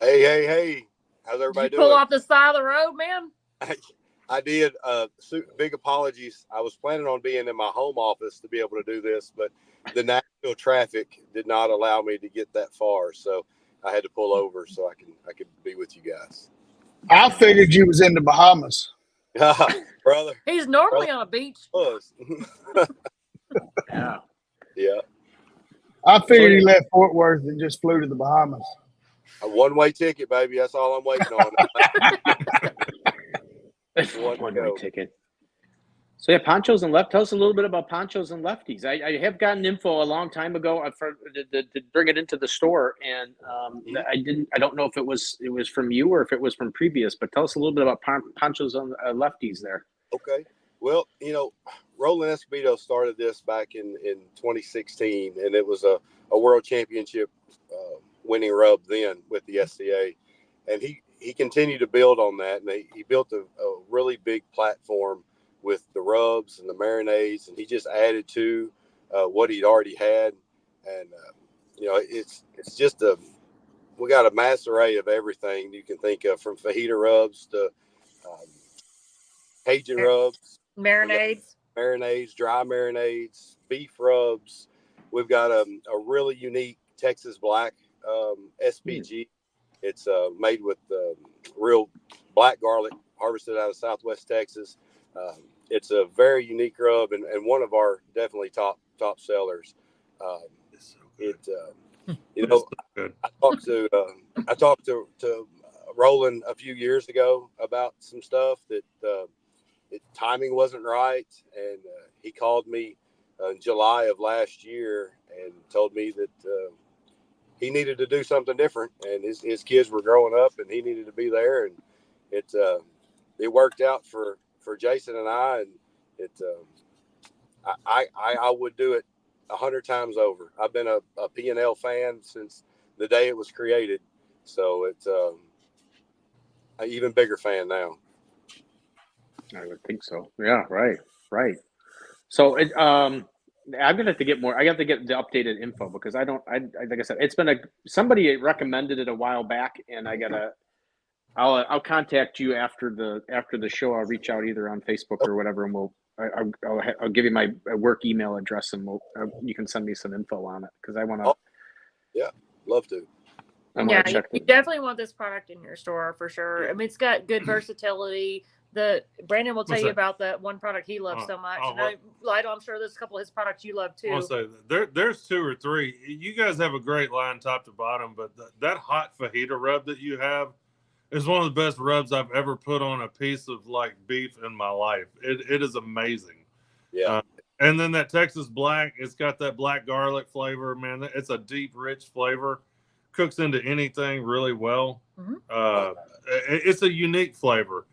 Hey. How's everybody doing? Pull off the side of the road, man? I did. Big apologies. I was planning on being in my home office to be able to do this, but the Nashville traffic did not allow me to get that far. So I had to pull over so I could be with you guys. I figured you was in the Bahamas. Brother. He's normally on a beach. Yeah. I figured he left Fort Worth and just flew to the Bahamas. A one-way ticket, baby. That's all I'm waiting on. One-way ticket. So yeah, Ponchos and Lefties. Tell us a little bit about Ponchos and Lefties. I have gotten info a long time ago to bring it into the store, and I don't know if it was from you or if it was from previous. But tell us a little bit about Ponchos and Lefties there. Okay. Well, Roland Escobedo started this back in 2016, and it was a world championship winning rub then with the SCA, and he continued to build on that, and he built a really big platform with the rubs and the marinades, and he just added to what he'd already had, and it's just we got a mass array of everything you can think of, from fajita rubs to Cajun rubs, marinades, dry marinades, beef rubs. We've got a really unique Texas Black SPG. It's made with real black garlic harvested out of Southwest Texas. It's a very unique rub and one of our definitely top sellers. It's so good. I talked to Roland a few years ago about some stuff that timing wasn't right, and he called me in July of last year and told me that he needed to do something different, and his kids were growing up, and he needed to be there, and it worked out for Jason and I, and I would do it 100 times over. I've been a P&L fan since the day it was created, so it's an even bigger fan now. I would think so. Yeah, right. So I'm gonna have to get more. I got to get the updated info because I don't. I like I said, it's been somebody recommended it a while back, and I'll contact you after the show. I'll reach out either on Facebook or whatever, and I'll give you my work email address, and you can send me some info on it because I want to. Oh, yeah, love to. Yeah, you definitely want this product in your store for sure. I mean, it's got good versatility. Brandon will tell you about that one product he loves so much. Lytle, I'm sure there's a couple of his products you love too. I'll say there's 2 or 3. You guys have a great line top to bottom, but that hot fajita rub that you have is one of the best rubs I've ever put on a piece of like beef in my life. It is amazing. Yeah. And then that Texas black, it's got that black garlic flavor, man. It's a deep, rich flavor. Cooks into anything really well. Mm-hmm. It's a unique flavor.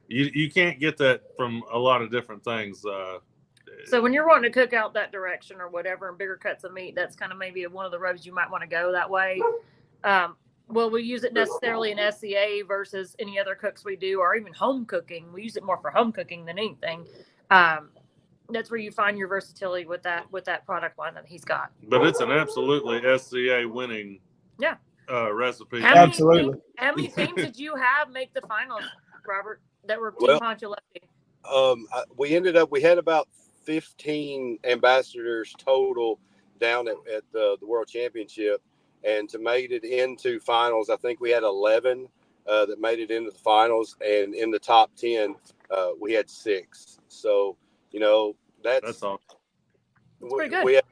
You can't get that from a lot of different things. So when you're wanting to cook out that direction or whatever and bigger cuts of meat, that's kind of maybe one of the rubs you might want to go that way. Well, we use it necessarily in SCA versus any other cooks we do, or even home cooking. We use it more for home cooking than anything. That's where you find your versatility with that product line that he's got. But it's an absolutely SCA winning recipe. Absolutely. How many teams did you have make the finals, Robert, that were Team Poncho Lefty? We had about 15 ambassadors total down at the World Championship, and to made it into finals, I think we had 11 that made it into the finals, and in the top 10, we had 6. So, that's awesome. That's pretty good. We had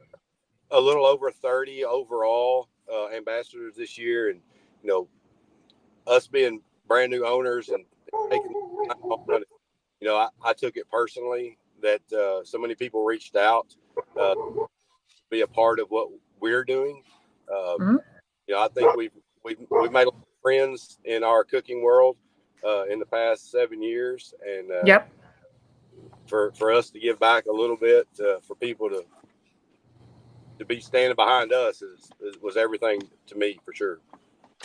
a little over 30 overall ambassadors this year, and us being brand new owners and taking, I took it personally that so many people reached out to be a part of what we're doing. I think we've made a lot of friends in our cooking world in the past 7 years, and for us to give back a little bit for people to be standing behind us was everything to me for sure.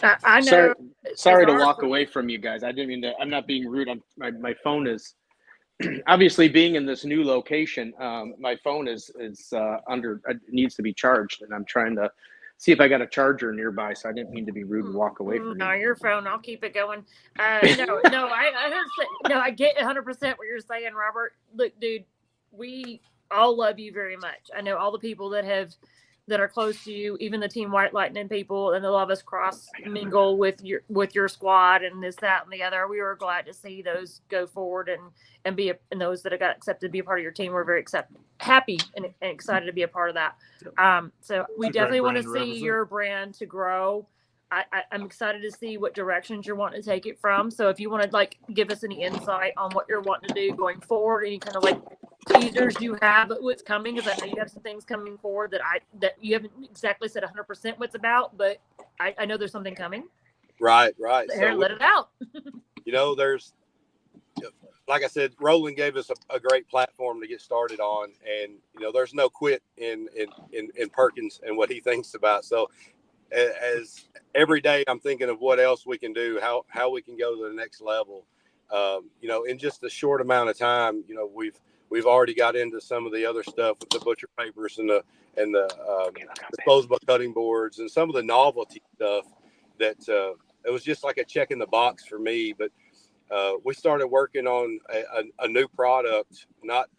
I know. Sorry to walk away from you guys. I didn't mean to. I'm not being rude. My phone is obviously being in this new location. My phone is needs to be charged, and I'm trying to see if I got a charger nearby. So I didn't mean to be rude and walk away from you. No, your phone. I'll keep it going. I get 100% what you're saying, Robert. Look, dude, we all love you very much. I know all the people that are close to you, even the Team White Lightning people, and they'll love us cross mingle with your squad and this, that, and the other. We were glad to see those go forward and those that have got accepted to be a part of your team. We're very happy and excited to be a part of that. So we definitely want to see your brand to grow. I'm excited to see what directions you're wanting to take it from. So if you want to give us any insight on what you're wanting to do going forward, any kind of teasers you have, what's coming, because I know you have some things coming forward that you haven't exactly said 100% what's about, but I know there's something coming. Right. So let it out. There's, like I said, Roland gave us a great platform to get started on, and there's no quit in Perkins and what he thinks about. So as every day I'm thinking of what else we can do, how we can go to the next level. In just a short amount of time, we've already got into some of the other stuff with the butcher papers and the disposable cutting boards and some of the novelty stuff that it was just like a check in the box for me. But we started working on a new product not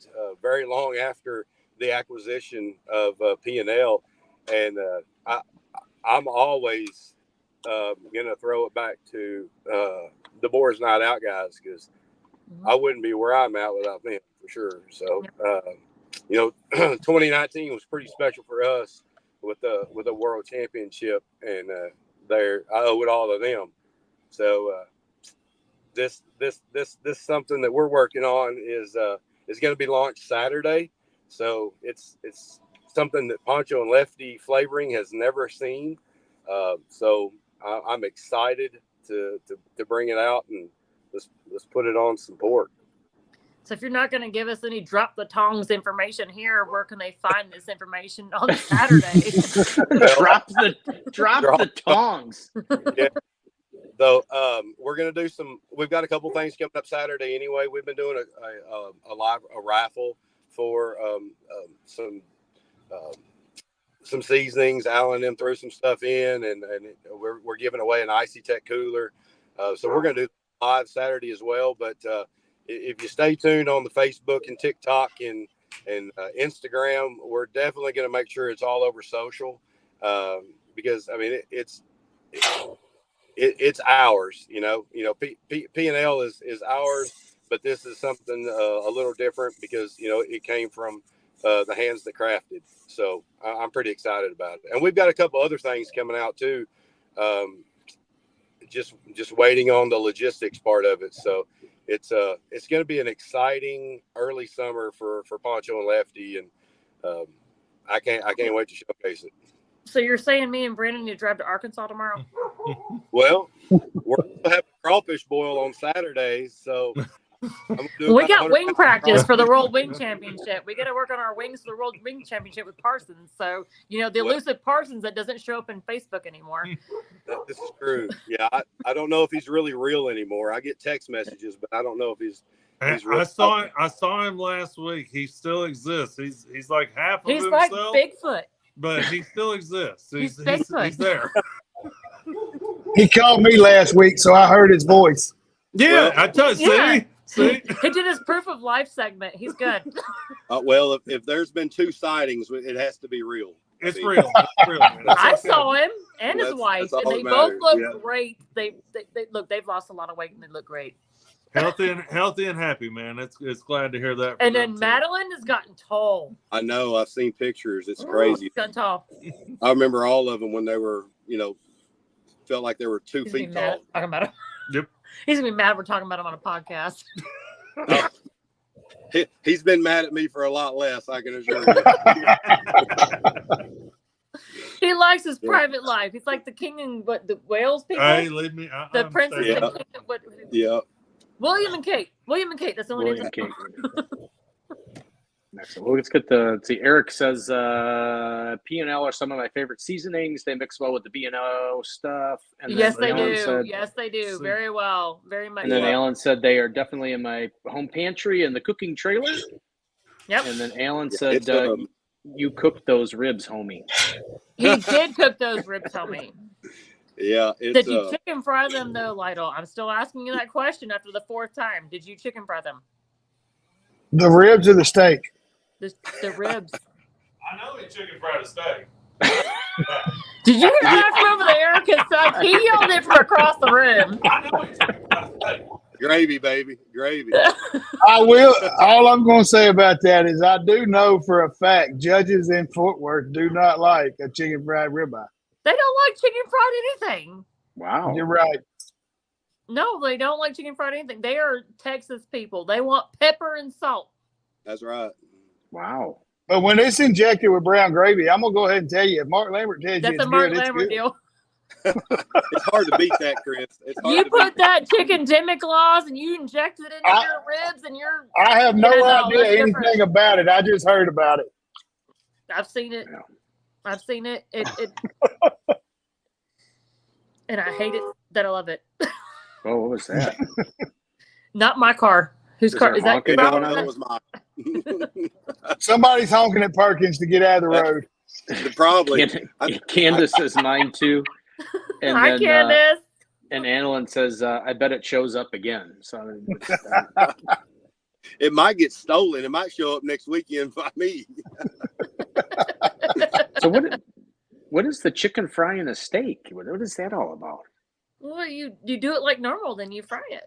very long after the acquisition of P&L, and I'm always going to throw it back to the Boys Night Out guys, because I wouldn't be where I'm at without them, for sure. So, 2019 was pretty special for us with the World Championship, and I owe it all to them. So this something that we're working on is going to be launched Saturday. So it's something that Poncho and Lefty flavoring has never seen. So I'm excited to bring it out, and let's put it on some pork. So if you're not going to give us any drop the tongs information here, where can they find this information on Saturday? drop the tongs. Yeah. So we're going to do we've got a couple things coming up Saturday anyway. We've been doing a raffle for some some seasonings. Alan and them threw some stuff in, and we're giving away an Icy Tech cooler. So we're going to do live Saturday as well. But if you stay tuned on the Facebook and TikTok and Instagram, we're definitely going to make sure it's all over social, because I mean it's ours. P&L is ours, but this is something a little different because it came from the hands that crafted. So I'm pretty excited about it, and we've got a couple other things coming out too. Just waiting on the logistics part of it. So it's going to be an exciting early summer for Poncho and Lefty, and I can't wait to showcase it. So you're saying me and Brandon need to drive to Arkansas tomorrow? Well, we're going to have crawfish boil on Saturdays, so we got wing practice for the World Wing Championship. We got to work on our wings for the World Wing Championship with Parsons. So, the elusive Parsons that doesn't show up in Facebook anymore. This is true. Yeah, I don't know if he's really real anymore. I get text messages, but I don't know if he's real. I saw him last week. He still exists. He's like half of himself. He's like Bigfoot. But he still exists. He's there. He called me last week, so I heard his voice. Yeah, I tell you. Yeah. See? He did his proof of life segment. He's good. Well, if there's been 2 sightings, it has to be real. It's real. It's real, man. I saw him and his wife, that's and they both look great. They look. They've lost a lot of weight, and they look great. Healthy and happy, man. It's glad to hear that. And then Madeline has gotten tall. I know. I've seen pictures. It's crazy. She's gotten tall. I remember all of them when they were, felt like they were 2 feet tall. Talking about him. Yep. He's gonna be mad we're talking about him on a podcast. He's been mad at me for a lot less, I can assure you. He likes his private life. He's like the king and the Wales people. Hey, leave me. The princess. Yeah. And king, Yeah. William and Kate. That's the only William name. Kate. Excellent. Well, let's get Eric says P&L are some of my favorite seasonings. They mix well with the B&O stuff. And Yes, they Alan do. said, Yes, they do. Very well. Very much. And then well. Alan said they are definitely in my home pantry and the cooking trailer. Yep. And then Alan said you cooked those ribs, homie. He did cook those ribs, homie. Yeah. Did you chicken fry them though, Lytle? I'm still asking you that question after the 4th time. Did you chicken fry them? The ribs or the steak? The ribs. I know he chicken fried a steak. Did you hear that from over there? Because he yelled it from across the room. I know he chicken fried a steak. Gravy, baby. Gravy. I will. All I'm going to say about that is I do know for a fact judges in Fort Worth do not like a chicken fried ribeye. They don't like chicken fried anything. Wow. You're right. No, they don't like chicken fried anything. They are Texas people. They want pepper and salt. That's right. Wow. But when it's injected with brown gravy, I'm going to go ahead and tell you, if Mark Lambert tells you That's it's a Mark good, Lambert deal. It's hard to beat that, Chris. You put that chicken demi-glace and you injected it into your ribs and your. I have no idea anything different. about it. I just heard about it. I've seen it. Yeah. I've seen it. And I hate it that I love it. Oh, what was that? Not my car. Whose car is that? honking going on? That was mine. Somebody's honking at Perkins to get out of the road. Probably. Candace says mine too. And Hi, Candace. And Annalyn says, I bet it shows up again. So It might get stolen. It might show up next weekend by me. So what is the chicken frying a steak? What is that all about? Well, you do it like normal, then you fry it.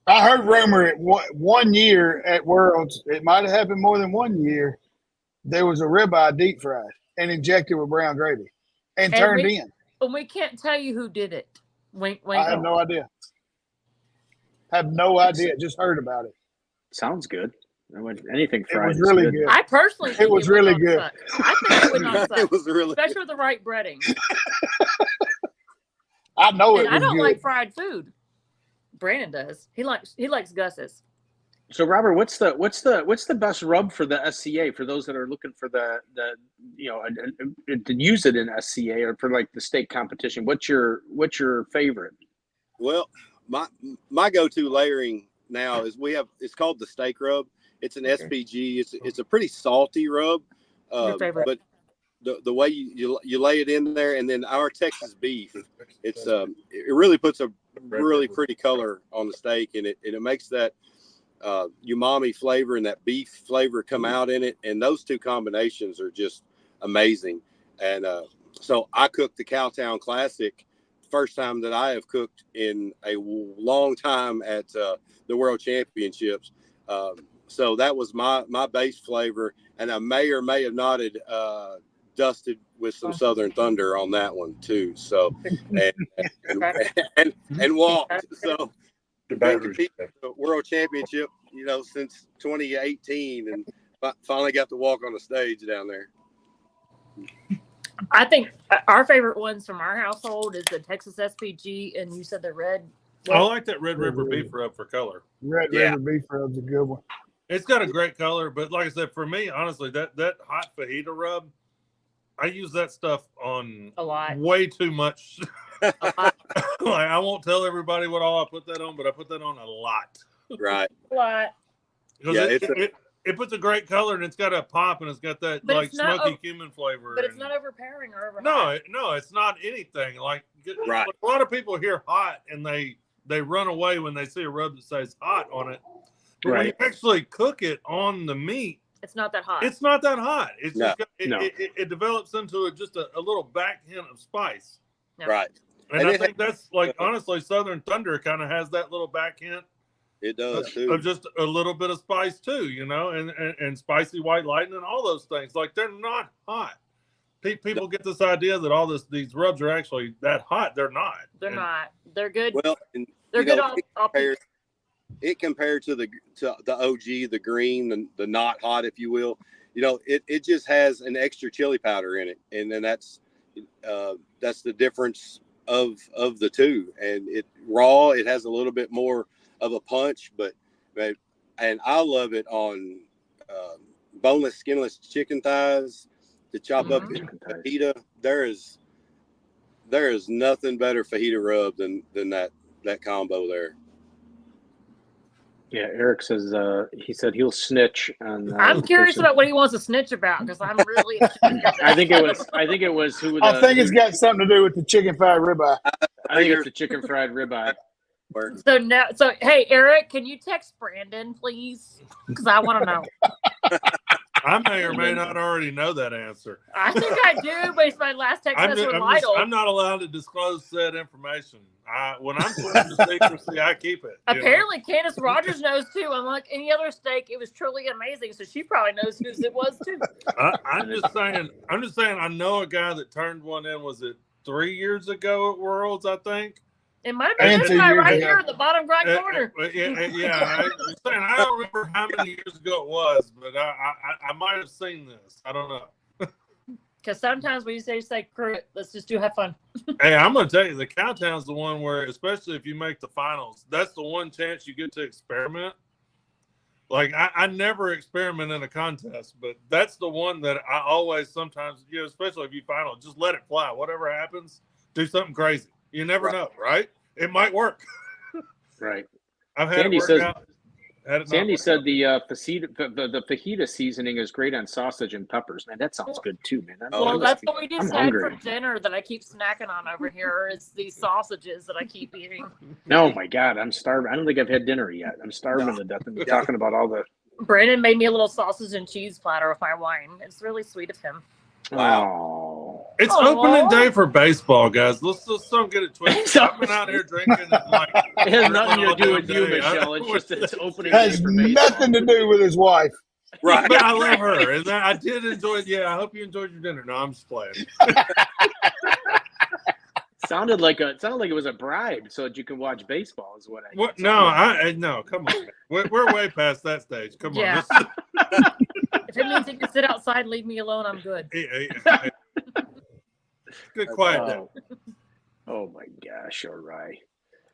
I heard rumor at 1 year at Worlds, it might have happened more than 1 year, there was a ribeye deep fried and injected with brown gravy and turned in. And we can't tell you who did it. Wink, wink. I have no idea. Have no idea. Just heard about it. Sounds good. Anything It fried was is really good. good. I personally think It was really good. Suck. I think it would not suck. It was really Especially with the right breading. I know it And was I don't good. like fried food. Brandon does. He likes Gus's. So Robert, what's the best rub for the SCA for those that are looking for the to use it in SCA or for like the state competition? What's your favorite? Well, my go-to layering now is it's called the steak rub. It's an SPG. It's a pretty salty rub. Your favorite. But the way you lay it in there, and then our Texas beef, it really puts a really pretty color on the steak, and it makes that umami flavor and that beef flavor come out in it, and those two combinations are just amazing. And so I cooked the Cowtown Classic, first time that I have cooked in a long time at the World Championships. So that was my base flavor, and I may or may have not dusted with some Southern Thunder on that one too. So and walked. So been competing at the World Championship, since 2018, and finally got to walk on the stage down there. I think our favorite ones from our household is the Texas SPG, and you said the red. I like that Red River beef rub for color. Red River beef rub's a good one. It's got a great color, but like I said, for me, honestly, that hot fajita rub, I use that stuff on a lot, way too much. Like, I won't tell everybody what all I put that on, but I put that on a lot. Right. A lot. Because it puts a great color, and it's got a pop, and it's got that smoky cumin flavor. But it's not overpowering or over. No, it's not anything. Like, right. A lot of people hear hot, and they run away when they see a rub that says hot on it. But when you actually cook it on the meat, it's not that hot. It's not that hot. It's just it develops into just a little back hint of spice. No. Right. And I think that's honestly, Southern Thunder kind of has that little back hint. It does too. Of just a little bit of spice too, and spicy white lightning and all those things. Like, they're not hot. People get this idea that all these rubs are actually that hot. They're not. They're not. They're good. Well, they're good. It compared to the OG, the green, the not hot, if you will. It just has an extra chili powder in it, and then that's the difference of the two. And it raw, it has a little bit more of a punch, and I love it on boneless, skinless chicken thighs to chop up in fajita. There is nothing better fajita rub than that combo there. Yeah, Eric says he said he'll snitch on. I'm curious about what he wants to snitch about, because I'm really. I think it was who. I think it's got something to do with the chicken fried ribeye. I think it's the chicken fried ribeye. So hey, Eric, can you text Brandon, please? Because I want to know. I may or may not already know that answer. I think I do, but it's my last text message with Lytle. I'm not allowed to disclose said information. When I'm sworn to secrecy, I keep it. Apparently, Candace Rogers knows too. Unlike any other steak, it was truly amazing. So she probably knows whose it was too. I'm just saying. I know a guy that turned one in. Was it 3 years ago at Worlds? I think. It might have been this guy right here in the bottom right corner. Yeah. I'm saying, I don't remember how many years ago it was, but I might have seen this. I don't know. Because sometimes when you say screw it, let's just have fun. Hey, I'm going to tell you, the Cowtown's the one where, especially if you make the finals, that's the one chance you get to experiment. Like, I never experiment in a contest, but that's the one that I always sometimes, especially if you final, just let it fly. Whatever happens, do something crazy. You never know, right? It might work. Right. I've had it work out. Sandy said the fajita seasoning is great on sausage and peppers. Man, that sounds good too, man. That's what we just had for dinner that I keep snacking on over here. Is these sausages that I keep eating. Oh my God, I'm starving. I don't think I've had dinner yet. I'm starving to death. I'm talking about all the. Brandon made me a little sausage and cheese platter with my wine. It's really sweet of him. Wow. It's opening day for baseball, guys. Let's don't get it twisted. I've been out here drinking. It has nothing to do with you, Michelle. It's opening day for baseball. It has nothing to do with his wife. Right. But I love her. And I did enjoy it. Yeah, I hope you enjoyed your dinner. No, I'm just playing. Sounded like it was a bribe so that you can watch baseball is what I what? No, come on. We're way past that stage. Come on. If it means he can sit outside and leave me alone, I'm good. Good quiet day. Oh my gosh, all right.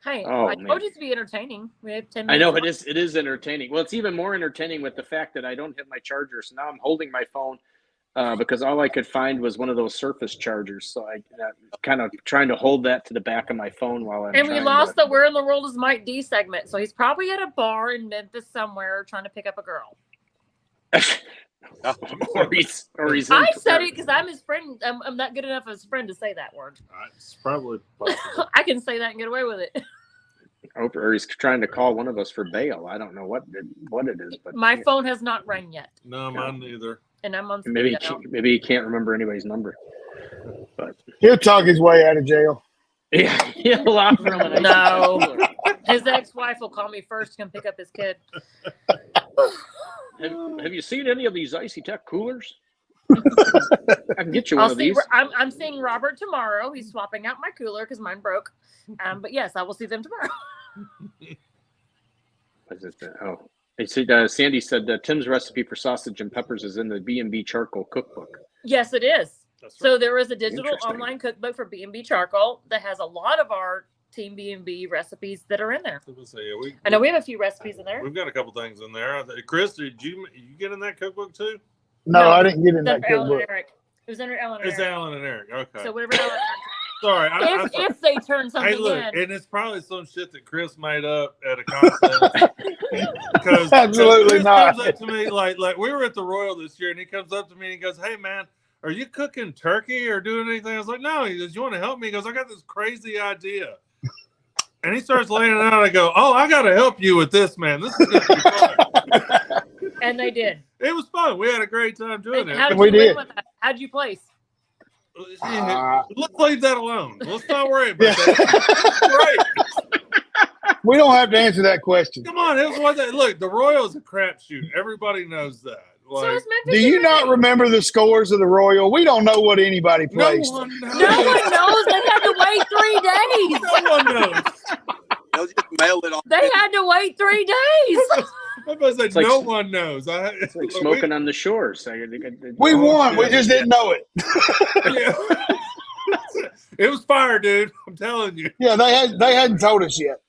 Hey, I told you to be entertaining. We have 10 minutes. I know it is entertaining. Well, it's even more entertaining with the fact that I don't have my charger, so now I'm holding my phone because all I could find was one of those Surface chargers. So I'm kind of trying to hold that to the back of my phone while I'm. And we lost the "Where in the World is Mike D" segment, so he's probably at a bar in Memphis somewhere trying to pick up a girl. or he's I said it because I'm his friend. I'm not good enough as a friend to say that word. It's probably possible. I can say that and get away with it. Or he's trying to call one of us for bail. I don't know what it is, but My phone has not rang yet, No, mine neither. and I'm on maybe speed. maybe he can't remember anybody's number. But He'll talk his way out of jail. yeah, he'll offer him an No. His ex-wife will call me first to come pick up his kid. Have you seen any of these Icy Tech coolers? I can get you one of these. I'm seeing Robert tomorrow. He's swapping out my cooler because mine broke. But yes, I will see them tomorrow. What is it? Oh, Sandy said that Tim's recipe for sausage and peppers is in the B&B charcoal cookbook. Yes, it is. That's So there is a digital Interesting. online cookbook for B&B charcoal that has a lot of our Team B&B recipes that are in there. I know we have a few recipes in there. We've got a couple things in there. Chris, did you get in that cookbook too? No, I didn't get in It's that under Alan and cookbook. Eric. It was under Alan and It's Eric. Alan and Eric. Okay. So whatever Alan. Sorry. If they turn something Hey, look, in. and it's probably some shit that Chris made up at a contest. Because Absolutely Chris not. comes up to me like we were at the Royal this year, and he comes up to me and he goes, "Hey, man, are you cooking turkey or doing anything?" I was like, "No." He goes, "You want to help me?" He goes, "I got this crazy idea." And he starts laying it out. I go, "Oh, I got to help you with this, man. This is going to be fun." And they did. It was fun. We had a great time doing And how it. did We you win did. with that? How'd you place? Let's leave that alone. Let's not worry about Yeah. that. Great. We don't have to answer that question. Come on, it was one that. Look, the Royal's a crapshoot. Everybody knows that. So Like, is Memphis. Do you not remember the scores of the Royal? We don't know what anybody no placed. one knows. No one knows. They had to wait 3 days. No one knows. They'll just mail it on. They had to wait 3 days. Everybody said like- no one knows. It's like smoking on the shores. We won. We yeah. just didn't know it. Yeah. It was fire, dude. I'm telling you. Yeah, they hadn't told us yet.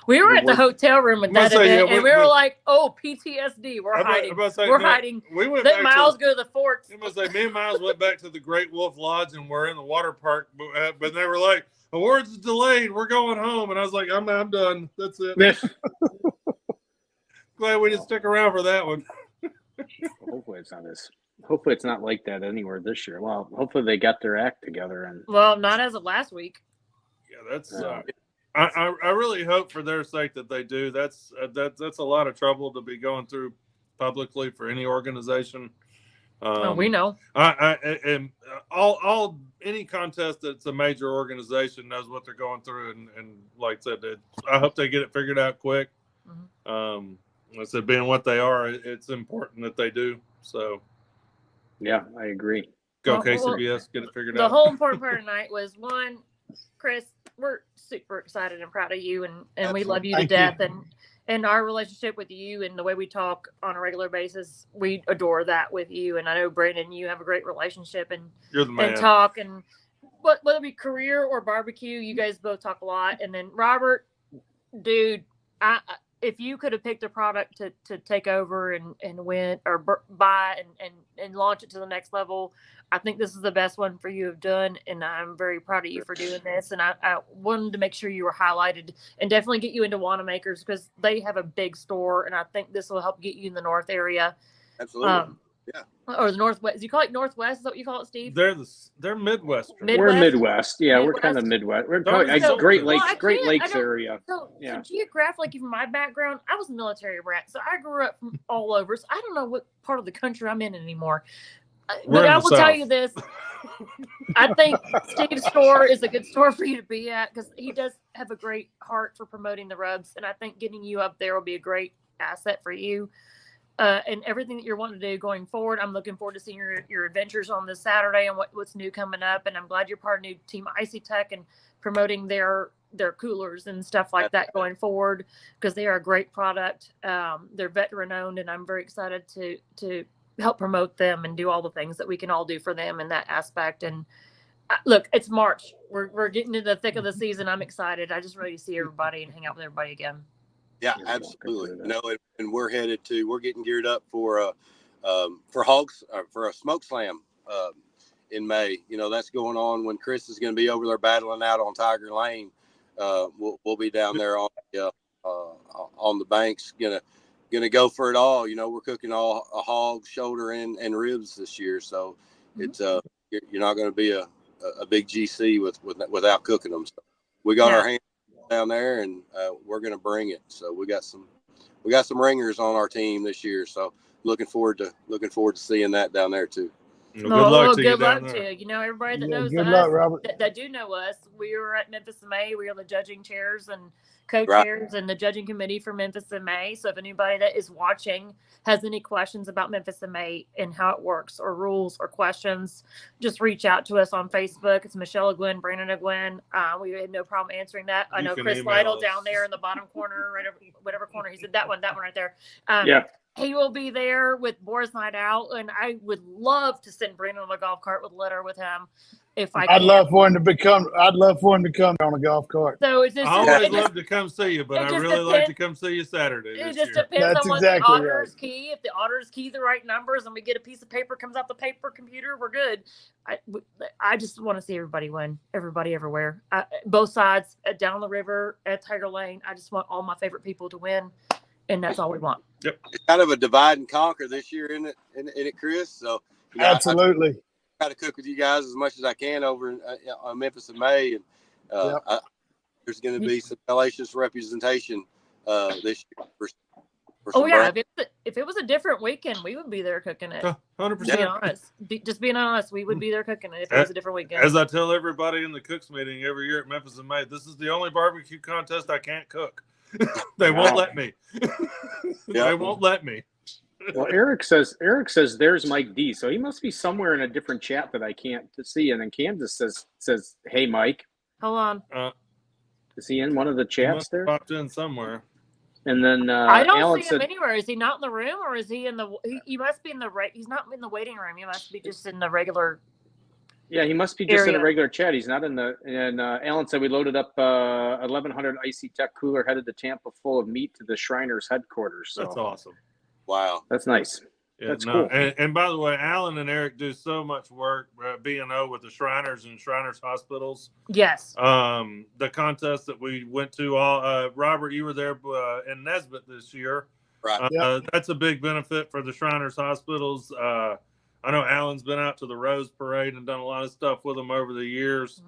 We were at the hotel room at I'm gonna that say, event, yeah, and we were like, "Oh, PTSD. We're hiding. We're hiding." We went Let back Miles to. go to the forts. I'm gonna say me and Miles went back to the Great Wolf Lodge and we're in the water park, but they were like, "Awards delayed. We're going home." And I was like, "I'm done. That's it." Glad we didn't stick around for that one. Hopefully it's not like that anywhere this year. Well, hopefully they got their act together and Well, not as of last week. Yeah, that's. I really hope for their sake that they do. That's a lot of trouble to be going through publicly for any organization. We know. And all any contest that's a major organization knows what they're going through, and like I said, I hope they get it figured out quick. Mm-hmm. Like I said, being what they are, it's important that they do. So yeah, I agree. go Well, KCBS, get it figured The out. whole important part tonight was one, Chris, we're super excited and proud of you, and we love you to Thank death, and our relationship with you and the way we talk on a regular basis, we adore that with you. And I know Brandon, you have a great relationship and You're the man. and talk, and whether it be career or barbecue, you guys both talk a lot. And then Robert, dude, if you could have picked a product to take over and win or buy and launch it to the next level, I think this is the best one for you have done. And I'm very proud of you for doing this. And I wanted to make sure you were highlighted and definitely get you into Wanamakers because they have a big store. And I think this will help get you in the North area. Absolutely. Yeah. Or the Northwest. Do you call it Northwest? Is that what you call it, Steve? They're Midwestern. We're Midwest. Yeah, we're kind of Midwest. We're probably So- Great Well, Lakes, I Great can't- Lakes I don't- area. So Yeah. geographically, from my background, I was a military brat. So I grew up from all over. So I don't know what part of the country I'm in anymore. We're But in I the will tell South. you this. I think Steve's store is a good store for you to be at because he does have a great heart for promoting the rubs. And I think getting you up there will be a great asset for you. And everything that you're wanting to do going forward. I'm looking forward to seeing your adventures on this Saturday and what's new coming up. And I'm glad you're part of new Team Icy Tech and promoting their coolers and stuff like that going forward because they are a great product. They're veteran owned, and I'm very excited to help promote them and do all the things that we can all do for them in that aspect. And look, it's March. We're getting into the thick of the season. I'm excited. I just ready to see everybody and hang out with everybody again. Yeah, Yeah, absolutely. good. No, and we're headed to. We're getting geared up for hogs for a smoke slam in May. You know that's going on when Chris is going to be over there battling out on Tiger Lane. We'll be down there on the banks, gonna gonna go for it all. We're cooking all a hog, shoulder, and ribs this year, so it's you're not going to be a big GC without cooking them. So we got our hands down there, and we're going to bring it. So we got some ringers on our team this year. So looking forward to seeing that down there too. Well, good luck to you down there. Everybody that knows good us, luck, Robert. that do know us, we were at Memphis in May. We are the judging chairs and co-chairs and the judging committee for Memphis in May. So if anybody that is watching has any questions about Memphis in May and how it works or rules or questions, just reach out to us on Facebook. It's Michelle Ogwin, Brandon Ogwin. We had no problem answering that. I know Chris Lytle down there in the bottom corner, right over, whatever corner he said, that one right there. He will be there with Boar's Night Out, and I would love to send Brandon on a golf cart with a letter with him. If I can. I'd love for him to come on a golf cart. So it's just, I always love to come see you, but I really like to come see you Saturday. It just depends on what the auditors key. If the auditors key the right numbers and we get a piece of paper comes out the paper computer, we're good. I just want to see everybody win. Everybody everywhere. Both sides, down the river, at Tiger Lane. I just want all my favorite people to win, and that's all we want. Yep. It's kind of a divide and conquer this year, isn't it, Chris? So absolutely. I try to cook with you guys as much as I can over on Memphis in May, and there's going to be some hellacious representation this year. If it was a different weekend, we would be there cooking it. 100%. Being honest, just being honest, we would be there cooking it if it was a different weekend. As I tell everybody in the cooks meeting every year at Memphis in May, this is the only barbecue contest I can't cook. They won't let me. They won't let me. Well, Eric says there's Mike D, so he must be somewhere in a different chat that I can't see. And then Candace says, "Hey, Mike." Hold on. Is he in one of the chats there? Popped in somewhere. And then I don't Alan see him anywhere. Is he not in the room, or is he in the? He must be in the He's not in the waiting room. He must be just in the regular. Yeah, he must be just in a regular chat. He's not in the. And Alan said we loaded up 1100 Icy Tech cooler, headed to Tampa full of meat to the Shriners headquarters. So. That's awesome. Wow, that's nice. Yeah, that's cool. And by the way, Alan and Eric do so much work B&O with the Shriners and Shriners hospitals. Yes. The contest that we went to, Robert, you were there in Nesbitt this year. Right. That's a big benefit for the Shriners hospitals. I know Alan's been out to the Rose Parade and done a lot of stuff with them over the years.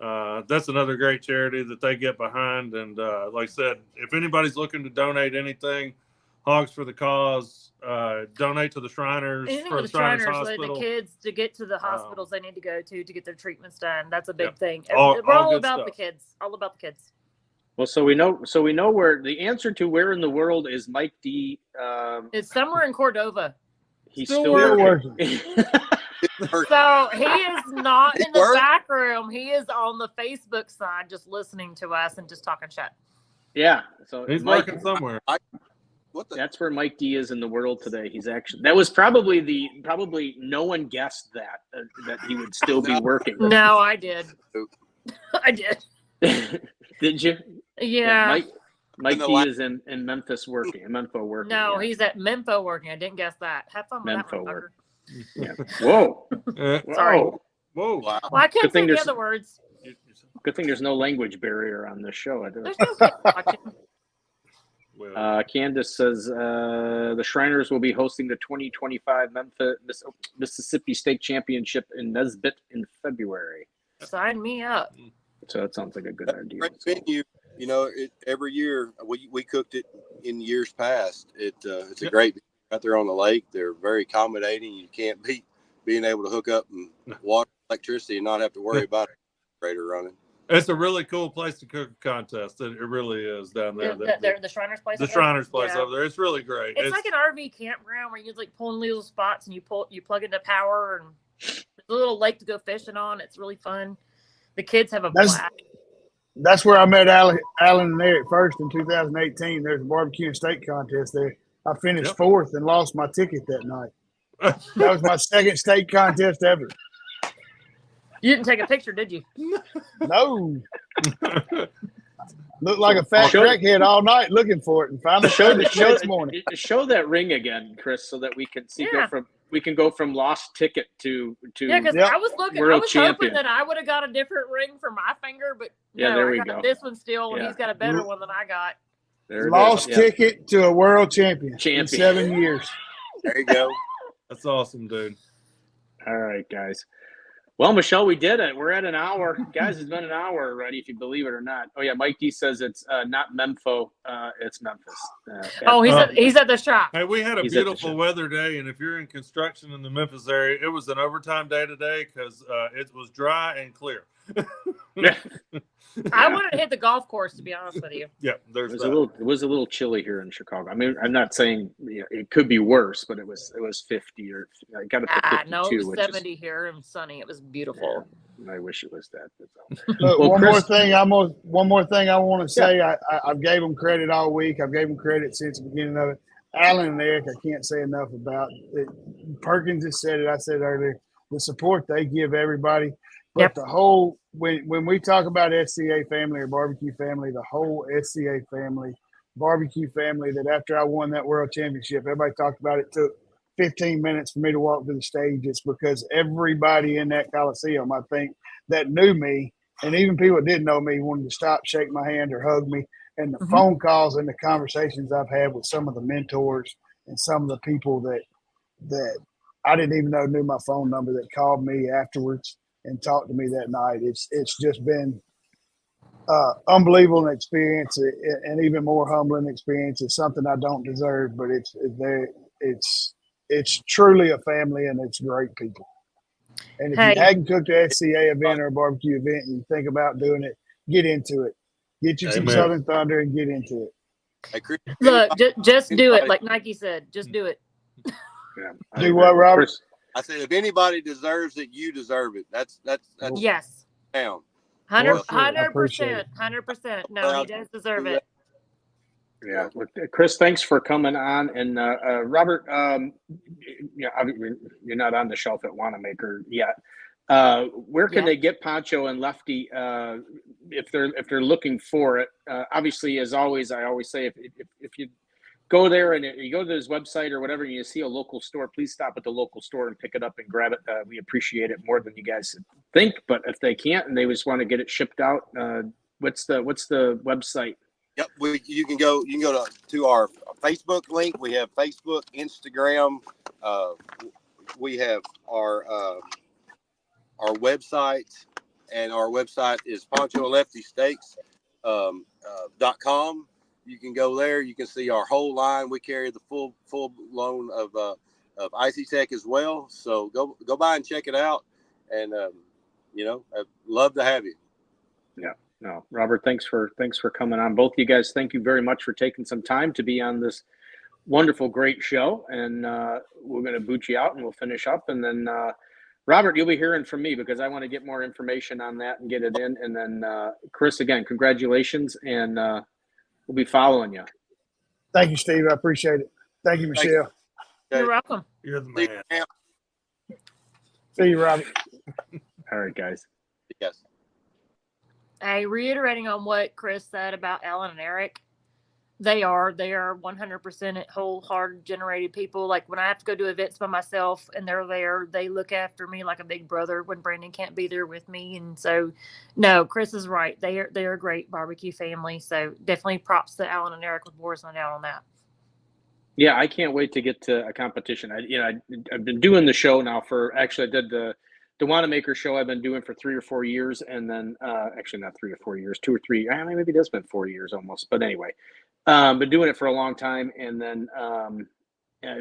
Mm-hmm. That's another great charity that they get behind. And like I said, if anybody's looking to donate anything, Hogs for the Cause, donate to the Shriners. Anything for the Shriners Hospital. The kids to get to the hospitals they need to go to get their treatments done. That's a big thing. All about the kids. All about the kids. Well, so we know where the answer to where in the world is Mike D. It's somewhere in Cordova. He's still working. So he is not in the back room. He is on the Facebook side, just listening to us and just talking shit. Yeah. So he's working somewhere. That's where Mike D is in the world today. He's actually that was probably no one guessed that he would still be working. No, I did. I did. Did you? Yeah. Mike D is in Memphis working, in Mempho working. No, he's at Mempho working. I didn't guess that. Have fun with that one, work. Yeah. Whoa. Sorry. Whoa. Wow. Well, I couldn't say the other words. Good thing there's no language barrier on this show. There's no Candace says the Shriners will be hosting the 2025 Mississippi State Championship in Nesbitt in February. Sign me up. So that sounds like a good idea. Great venue. Every year we cooked it in years past. It's a great venue out there on the lake. They're very accommodating. You can't beat being able to hook up and water, electricity, and not have to worry about a generator running. It's a really cool place to cook a contest. It really is down there. The Shriners place. The Shriners place over there. It's really great. It's like an RV campground where you like pulling little spots and you plug into power and there's a little lake to go fishing on. It's really fun. The kids have a blast. That's where I met Alan and Eric first in 2018. There's a barbecue and steak contest there. I finished fourth and lost my ticket that night. That was my second steak contest ever. You didn't take a picture, did you? No. Looked like a fat crackhead all night looking for it, and finally showed it next morning. Show that ring again, Chris, so that we can see go from lost ticket to because I was hoping that I would have got a different ring for my finger, but there we I got go. this one still, and he's got a better one than I got. There it Lost is. Yeah. ticket to a world champion in 7 years. There you go. That's awesome, dude. All right, guys. Well, Michelle, we did it. We're at an hour. Guys, it's been an hour already, if you believe it or not. Oh, yeah, Mike D says it's not Mempho. It's Memphis. He's at the shop. Hey, we had a He's at the beautiful shop. weather day, and if you're in construction in the Memphis area, it was an overtime day today because it was dry and clear. I wanted to hit the golf course, to be honest with you. Yeah, there's It that. was a little chilly here in Chicago. I mean, I'm not saying it could be worse, but it was 50 or I got it to 52. No, it was which 70 here and sunny. It was beautiful. I wish it was that. Look, Well, one Chris- more thing I want to say. I've gave them credit all week. I've gave them credit since the beginning of it. Alan and Eric, I can't say enough about it. Perkins has said it. I said earlier, the support they give everybody. But Yep. the whole when we talk about SCA family or barbecue family, the whole SCA family, barbecue family, that after I won that world championship, everybody talked about it took 15 minutes for me to walk to the stage. It's because everybody in that Coliseum, I think, that knew me, and even people that didn't know me, wanted to stop, shake my hand, or hug me. And the phone calls and the conversations I've had with some of the mentors and some of the people that I didn't even know knew my phone number that called me afterwards and talked to me that night. It's just been unbelievable experience, and even more humbling experience. It's something I don't deserve, but it's truly a family, and it's great people. And if you hadn't cooked an SCA event or a barbecue event and you think about doing it, get into it. Get you some Amen. Southern Thunder and get into it. Hey, Chris, Look, just do it. Like Nike said, just do it. Yeah. Do what, Robert? Chris, I said, if anybody deserves it, you deserve it. That's Yes. down. 100%. 100%. No, he does deserve it. yeah. Look, Chris, thanks for coming on. And Robert, you're not on the shelf at Wanamaker yet. Where can they get Poncho and Lefty if they're looking for it? Obviously, as always, I always say if you go there and you go to his website or whatever, and you see a local store, please stop at the local store and pick it up and grab it. We appreciate it more than you guys think. But if they can't and they just want to get it shipped out, what's the website? Yep, you can go to our Facebook link. We have Facebook, Instagram. We have our website, and our website is Poncho and Lefty Steaks .com. You can go there. You can see our whole line. We carry the full loan of Icy Tech as well. So go by and check it out. And I'd love to have you. Yeah. No, Robert, thanks for coming on. Both of you guys, thank you very much for taking some time to be on this wonderful, great show. And we're going to boot you out and we'll finish up. And then, Robert, you'll be hearing from me because I want to get more information on that and get it in. And then, Chris, again, congratulations. And we'll be following you. Thank you, Steve. I appreciate it. Thank you, Michelle. You're welcome. You're the man. See you, Robert. All right, guys. Yes. Hey, reiterating on what Chris said about Alan and Eric, they are 100% wholehearted generated people. Like when I have to go do events by myself and they're there, they look after me like a big brother when Brandon can't be there with me. And so, no, Chris is right. They are a great barbecue family. So definitely props to Alan and Eric with Boris on down on that. Yeah, I can't wait to get to a competition. I've been doing the show now I did the Wanamaker show I've been doing for 3 or 4 years, and then actually not 3 or 4 years, 2 or 3. Maybe it has been 4 years almost, but anyway, been doing it for a long time, and then I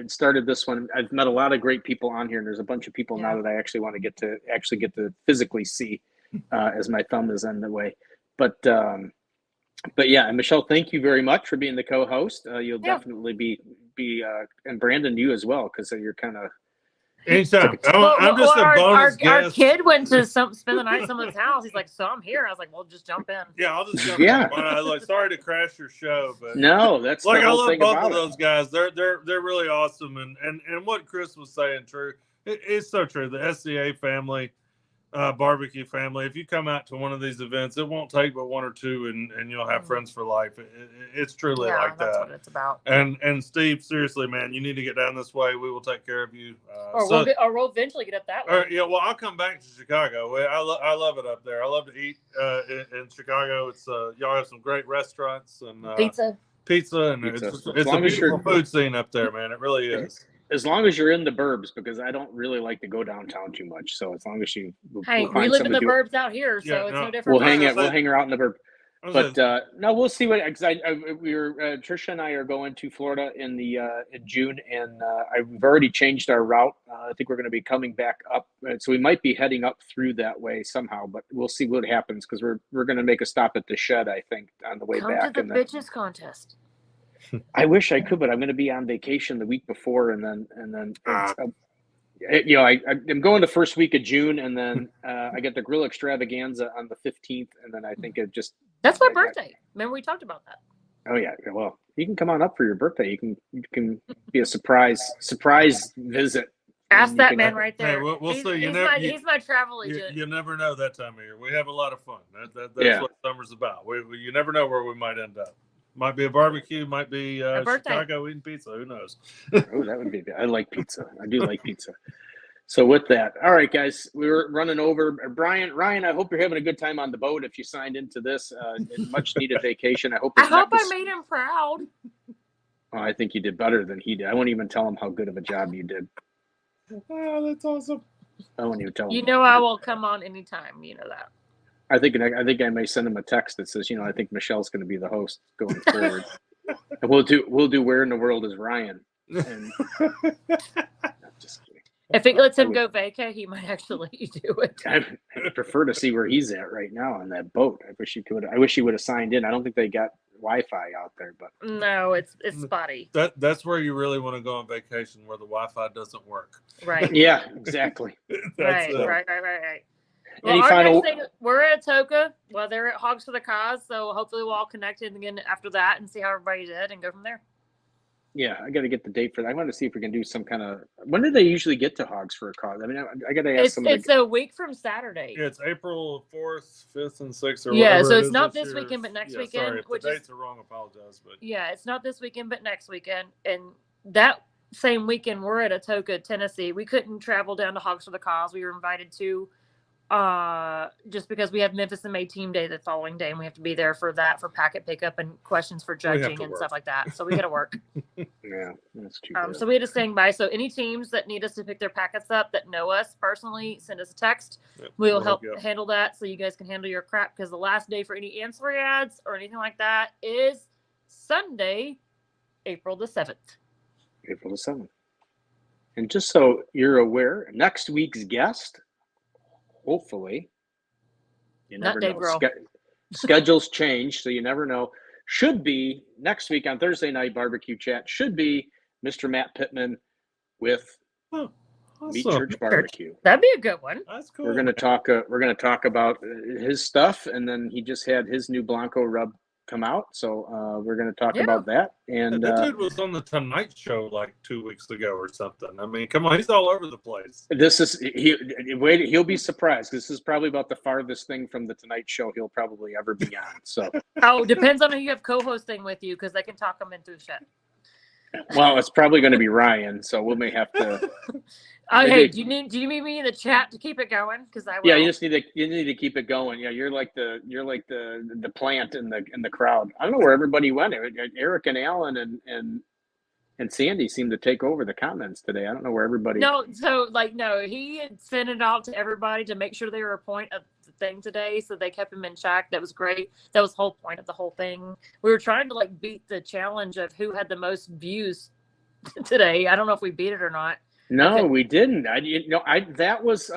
started this one. I've met a lot of great people on here, and there's a bunch of people now that I actually want to get to physically see as my thumb is in the way, but yeah, and Michelle, thank you very much for being the co-host. You'll definitely be and Brandon, you as well, because you're kind of. Anytime. I'm just a bonus guest. Our kid went to spend the night at someone's house. He's like, so I'm here. I was like, well, just jump in. Yeah, I'll just jump in. Sorry to crash your show, but no, that's like the I whole love thing both about of those guys. They're really awesome, and what Chris was saying, true. It's so true. The SCA family, barbecue family. If you come out to one of these events, it won't take but 1 or 2, and you'll have friends for life. It's truly like that. That's what it's about. And Steve, seriously, man, you need to get down this way. We will take care of you. We'll eventually get up that way. Well, I'll come back to Chicago. I love it up there. I love to eat in Chicago. It's y'all have some great restaurants and pizza. pizza, and Pizza. it's As a long as beautiful you're- food scene up there, man. It really is. As long as you're in the burbs, because I don't really like to go downtown too much. So as long as you, Hey, we'll we find live in something the to do. burbs out here, so Yeah, it's no. no different. We'll hang for us. it. We'll hang her out in the burb. I was But gonna- no, we'll see what. Because we were Trisha and I are going to Florida in June, and we've already changed our route. I think we're going to be coming back up, so we might be heading up through that way somehow. But we'll see what happens because we're going to make a stop at the shed, I think, on the way Come back. to And the then, bitches contest. I wish I could, but I'm going to be on vacation the week before, and then Ah. I'm going the first week of June, and then I get the grill extravaganza on the 15th, and then I think it just. That's my birthday. Remember we talked about that. Oh yeah, well, you can come on up for your birthday. You can be a surprise visit. Ask And that you man can- right Hey, there. we'll he's, see. he's my travel agent. You never know that time of year. We have a lot of fun. That's Yeah. what summer's about. You never know where we might end up. Might be a barbecue. Might be birthday. Chicago eating pizza. Who knows? Oh, that would be. I like pizza. I do like pizza. So with that, all right, guys, we were running over. Ryan, I hope you're having a good time on the boat. If you signed into this, much needed vacation. I hope. I hope I made him proud. Oh, I think you did better than he did. I won't even tell him how good of a job you did. Oh, that's awesome. I won't even tell him. You know I will come on anytime. You know that. I think I may send him a text that says, I think Michelle's going to be the host going forward. And we'll do Where in the World is Ryan? And I'm just kidding. If it lets him go vacay, he might actually do it. I prefer to see where he's at right now on that boat. I wish he would have signed in. I don't think they got Wi-Fi out there, but No, it's spotty. That's where you really want to go on vacation, where the Wi-Fi doesn't work. Right. yeah, exactly. That's Right. Well, Any our final? next thing, we're at Atoka. Well, they're at Hogs for the Cause, so hopefully we'll all connect in again after that and see how everybody did and go from there. Yeah, I got to get the date for that. I want to see if we can do some kind of. When do they usually get to Hogs for a Cause? I mean, I got to ask some of It's a week from Saturday. Yeah, it's April 4th, 5th, and 6th. Or Yeah, whatever so it it's is not this this year. weekend, but next Yeah, weekend, Sorry, if which the is- dates are wrong, apologize. But Yeah, it's not this weekend, but next weekend. And that same weekend, we're at Atoka, Tennessee. We couldn't travel down to Hogs for the Cause. We were invited to just because we have Memphis and May team day the following day, and we have to be there for that, for packet pickup and questions for have judging to and work. stuff like that. So we got to work. Yeah, that's too bad. So we had to stand by. So any teams that need us to pick their packets up that know us personally, send us a text. Yep, We'll we'll help hook you up. handle that so you guys can handle your crap, because the last day for any ancillary ads or anything like that is Sunday, April the 7th. April the 7th. And just so you're aware, next week's guest, hopefully, you Not never Dave know. Grohl. Schedules change, so you never know. Should be next week on Thursday Night Barbecue Chat. Should be Mr. Matt Pittman with oh, Meat awesome. Church Barbecue. That'd be a good one. That's cool. We're gonna talk. We're gonna talk about his stuff, and then he just had his new Blanco rub come out, so we're gonna talk Yeah. about that. And That dude was on the Tonight Show like 2 weeks ago or something. I mean, come on, he's all over the place. this is he'll be surprised. This is probably about the farthest thing from the Tonight Show he'll probably ever be on. So, Oh, depends on who you have co-hosting with you, because they can talk them in through shit. well, it's probably going to be Ryan. So we may have to. Hey, Maybe- do you need me in the chat to keep it going? Because I will. Yeah, you just need to keep it going. Yeah, you're like the plant in the crowd. I don't know where everybody went. Eric and Alan and Sandy seemed to take over the comments today. I don't know where everybody. No, he had sent it out to everybody to make sure they were a point of the thing today, so they kept him in check. That was great. That was the whole point of the whole thing. We were trying to beat the challenge of who had the most views today. I don't know if we beat it or not. No, Okay. we didn't. That was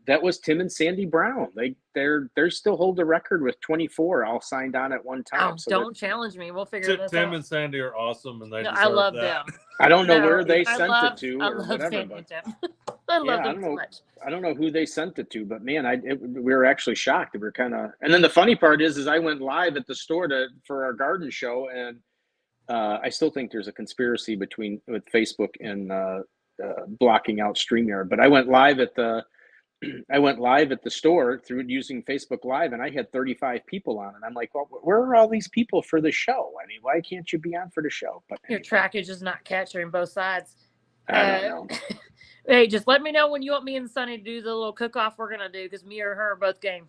that was Tim and Sandy Brown. They're still hold the record with 24 all signed on at one time. Oh, So don't challenge me. We'll figure this Tim out. and Sandy are awesome, and they No, deserve I love that. them. I don't know No, where they I sent love- it to I or love whatever. Sandy But and Tim. I love I them don't so know. much. I don't know who they sent it to, but man, we were actually shocked. We were kind of, and then the funny part is I went live at the store for our garden show, and I still think there's a conspiracy with Facebook and blocking out StreamYard. But I went live at the store through using Facebook Live, and I had 35 people on, and I'm like, well, where are all these people for the show? I mean, why can't you be on for the show? But Your anyway, trackage is not capturing both sides. I don't know. Hey, just let me know when you want me and Sunny to do the little cook-off we're going to do, because me or her are both game.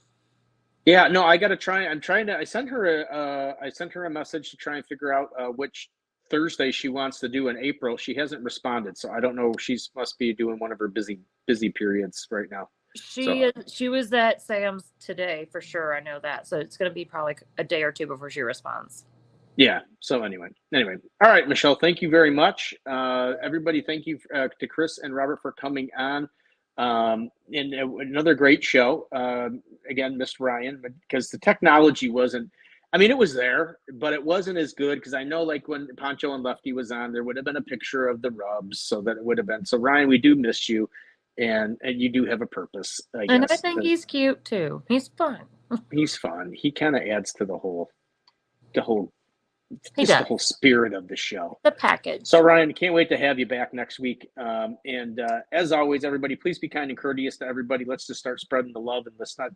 Yeah, no, I got to try. I sent her a message to try and figure out which Thursday she wants to do in April. She hasn't responded, so I don't know. Must be doing one of her busy periods right now. She was at Sam's today for sure. I know that. So it's going to be probably a day or two before she responds. Yeah. So anyway. All right, Michelle, thank you very much. Everybody, thank you to Chris and Robert for coming on. And another great show. Again, missed Ryan because the technology wasn't, I mean, it was there, but it wasn't as good because I know like when Poncho and Lefty was on, there would have been a picture of the rubs so that it would have been. So Ryan, we do miss you. And you do have a purpose, I guess. And I think he's cute too. He's fun. He's fun. He kind of adds to the whole spirit of the show. The package. So Ryan, can't wait to have you back next week. And as always, everybody, please be kind and courteous to everybody. Let's just start spreading the love and let's not a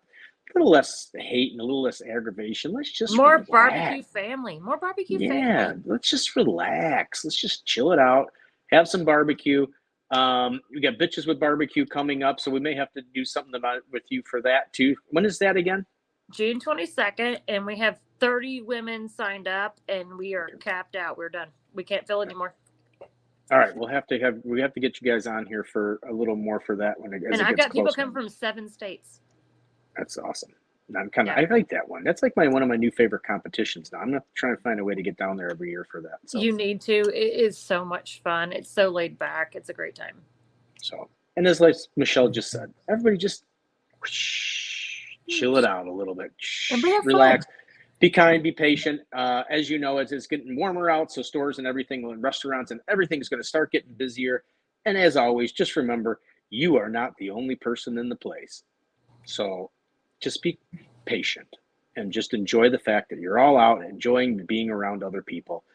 little less hate and a little less aggravation. Let's just more relax. barbecue family. More barbecue family. Yeah, let's just relax. Let's just chill it out. Have some barbecue. We got Bitches with Barbecue coming up, so we may have to do something with you for that too. When is that again? June 22nd, and we have 30 women signed up, and we are capped out. We're done. We can't fill anymore. All right, we have to get you guys on here for a little more for that one. And I've got people coming from 7 states. That's awesome. I like that one. That's like one of my new favorite competitions now. I'm not trying to find a way to get down there every year for that. So you need to. It is so much fun. It's so laid back. It's a great time. So, and as like Michelle just said, everybody just chill it out a little bit. Relax. Fun. Be kind, be patient. As you know, it's getting warmer out, so stores and everything and restaurants and everything is going to start getting busier. And as always, just remember, you are not the only person in the place. So just be patient and just enjoy the fact that you're all out enjoying being around other people.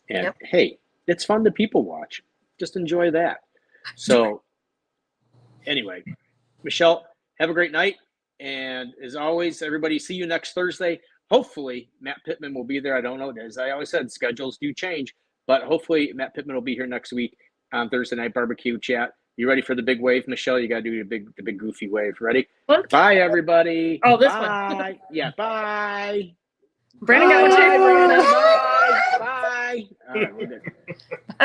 And hey, it's fun to people watch. Just enjoy that. So anyway, Michelle, have a great night. And as always, everybody, see you next Thursday. Hopefully Matt Pittman will be there. I don't know. As I always said, schedules do change, but hopefully Matt Pittman will be here next week on Thursday Night Barbecue Chat. You ready for the big wave, Michelle? You got to do the big goofy wave. Ready? What? Bye, everybody. Oh, this bye. one. Yeah, bye. Brandon got one too. Bye. Bye. Bye. All right, we're good.